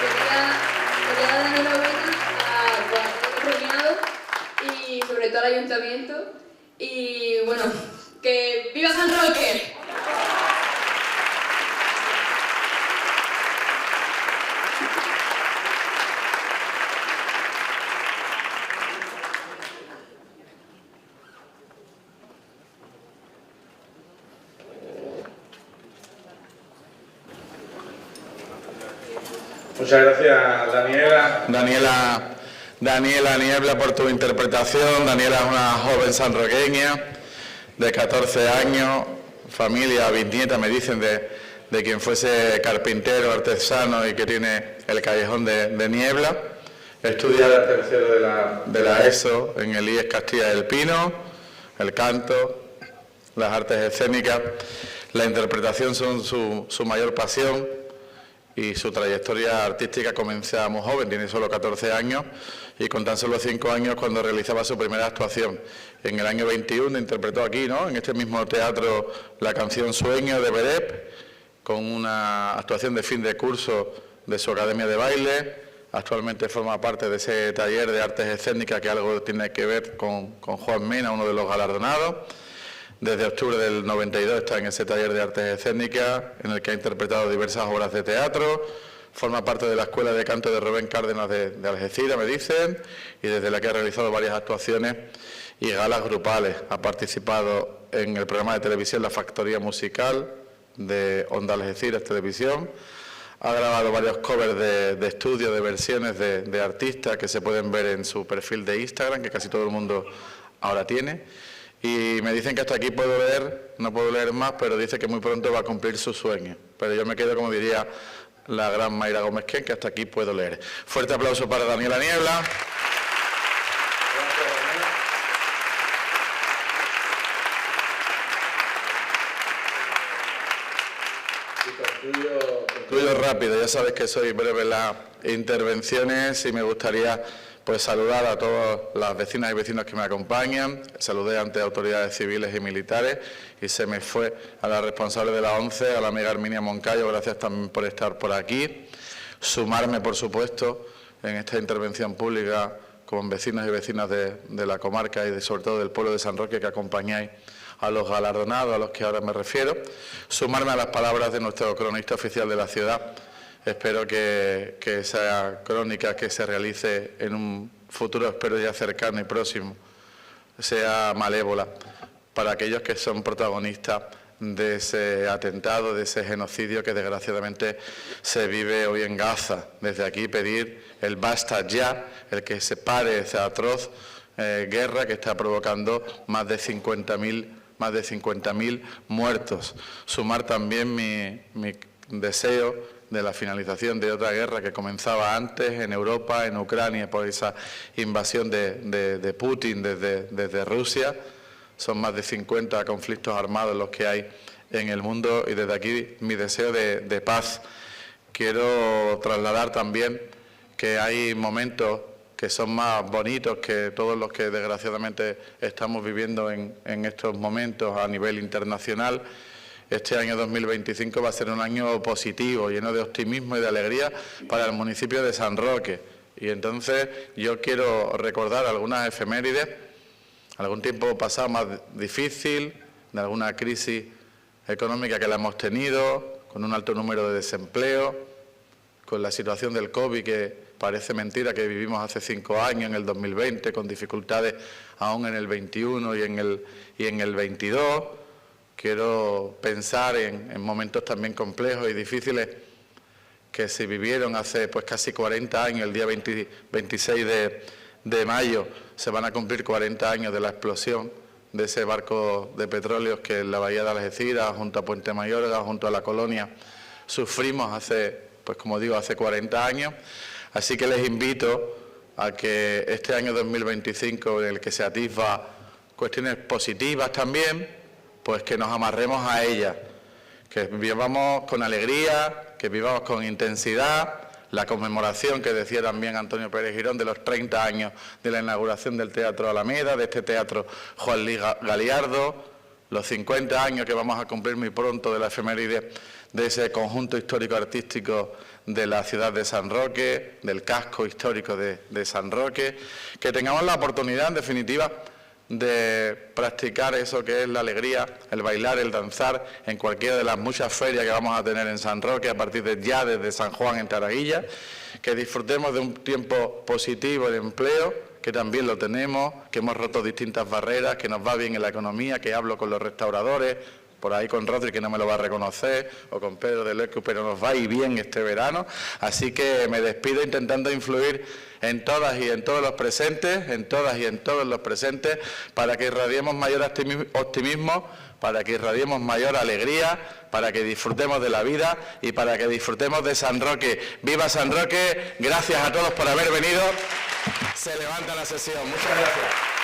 Quería dar la enhorabuena a todos los premiados y sobre todo al ayuntamiento. Y bueno, que ¡viva San Roque! Muchas gracias, Daniela Niebla, por tu interpretación. Daniela es una joven sanroqueña de 14 años, familia, bisnieta, me dicen, de quien fuese carpintero, artesano y que tiene el callejón de Niebla. Estudia el tercero de la ESO en el IES Castilla del Pino, el canto, las artes escénicas. La interpretación son su mayor pasión. Y su trayectoria artística comienza muy joven, tiene solo 14 años y con tan solo 5 años cuando realizaba su primera actuación. En el año 21 interpretó aquí, ¿no?, en este mismo teatro, la canción Sueño de Bedep, con una actuación de fin de curso de su academia de baile. Actualmente forma parte de ese taller de artes escénicas que algo tiene que ver con Juan Mena, uno de los galardonados. Desde octubre del 92 está en ese taller de artes escénicas en el que ha interpretado diversas obras de teatro. Forma parte de la Escuela de Canto de Rubén Cárdenas de Algeciras, me dicen, y desde la que ha realizado varias actuaciones y galas grupales. Ha participado en el programa de televisión La Factoría Musical de Onda Algeciras Televisión. Ha grabado varios covers de estudio, de versiones de artistas que se pueden ver en su perfil de Instagram, que casi todo el mundo ahora tiene. Y me dicen que hasta aquí puedo leer, no puedo leer más, pero dice que muy pronto va a cumplir su sueño. Pero yo me quedo, como diría la gran Mayra Gómez Ken, que hasta aquí puedo leer. Fuerte aplauso para Daniela Niebla. Concluyo rápido, ya sabes que soy breve en las intervenciones y me gustaría pues saludar a todas las vecinas y vecinos que me acompañan. Saludé ante autoridades civiles y militares y se me fue a la responsable de la 11, a la amiga Herminia Moncayo, gracias también por estar por aquí. Sumarme, por supuesto, en esta intervención pública con vecinos y vecinas de la comarca y sobre todo del pueblo de San Roque que acompañáis a los galardonados, a los que ahora me refiero. Sumarme a las palabras de nuestro cronista oficial de la ciudad. Espero que esa crónica que se realice en un futuro, espero ya cercano y próximo, sea malévola para aquellos que son protagonistas de ese atentado, de ese genocidio que desgraciadamente se vive hoy en Gaza. Desde aquí pedir el basta ya, el que se pare esa atroz guerra que está provocando más de 50.000 muertos. Sumar también mi deseo de la finalización de otra guerra que comenzaba antes en Europa, en Ucrania, por esa invasión de Putin desde Rusia. Son más de 50 conflictos armados los que hay en el mundo y desde aquí mi deseo de paz. Quiero trasladar también que hay momentos que son más bonitos que todos los que desgraciadamente estamos viviendo en estos momentos a nivel internacional. Este año 2025 va a ser un año positivo, lleno de optimismo y de alegría para el municipio de San Roque. Y entonces yo quiero recordar algunas efemérides, algún tiempo pasado más difícil, de alguna crisis económica que la hemos tenido, con un alto número de desempleo, con la situación del COVID que parece mentira que vivimos hace 5 años, en el 2020, con dificultades aún en el 21 y en el 22. Quiero pensar en momentos también complejos y difíciles que se vivieron hace pues casi 40 años, el día 26 de mayo se van a cumplir 40 años de la explosión de ese barco de petróleos que en la bahía de Algeciras, junto a Puente Mayorga, junto a la Colonia, sufrimos hace, pues como digo, hace 40 años. Así que les invito a que este año 2025, en el que se atisba cuestiones positivas también, pues que nos amarremos a ellas, que vivamos con alegría, que vivamos con intensidad la conmemoración que decía también Antonio Pérez Girón de los 30 años de la inauguración del Teatro Alameda, de este Teatro Juan Luis Galiardo, los 50 años que vamos a cumplir muy pronto de la efeméride de ese conjunto histórico-artístico de la ciudad de San Roque, del casco histórico de San Roque, que tengamos la oportunidad, en definitiva, de practicar eso que es la alegría, el bailar, el danzar en cualquiera de las muchas ferias que vamos a tener en San Roque a partir de ya desde San Juan en Taraguilla, que disfrutemos de un tiempo positivo de empleo, que también lo tenemos, que hemos roto distintas barreras, que nos va bien en la economía, que hablo con los restauradores, por ahí con Rodri, que no me lo va a reconocer, o con Pedro de Lecu, pero nos va a ir bien este verano. Así que me despido intentando influir en todas y en todos los presentes, en todas y en todos los presentes, para que irradiemos mayor optimismo, para que irradiemos mayor alegría, para que disfrutemos de la vida y para que disfrutemos de San Roque. ¡Viva San Roque! Gracias a todos por haber venido. Se levanta la sesión. Muchas gracias.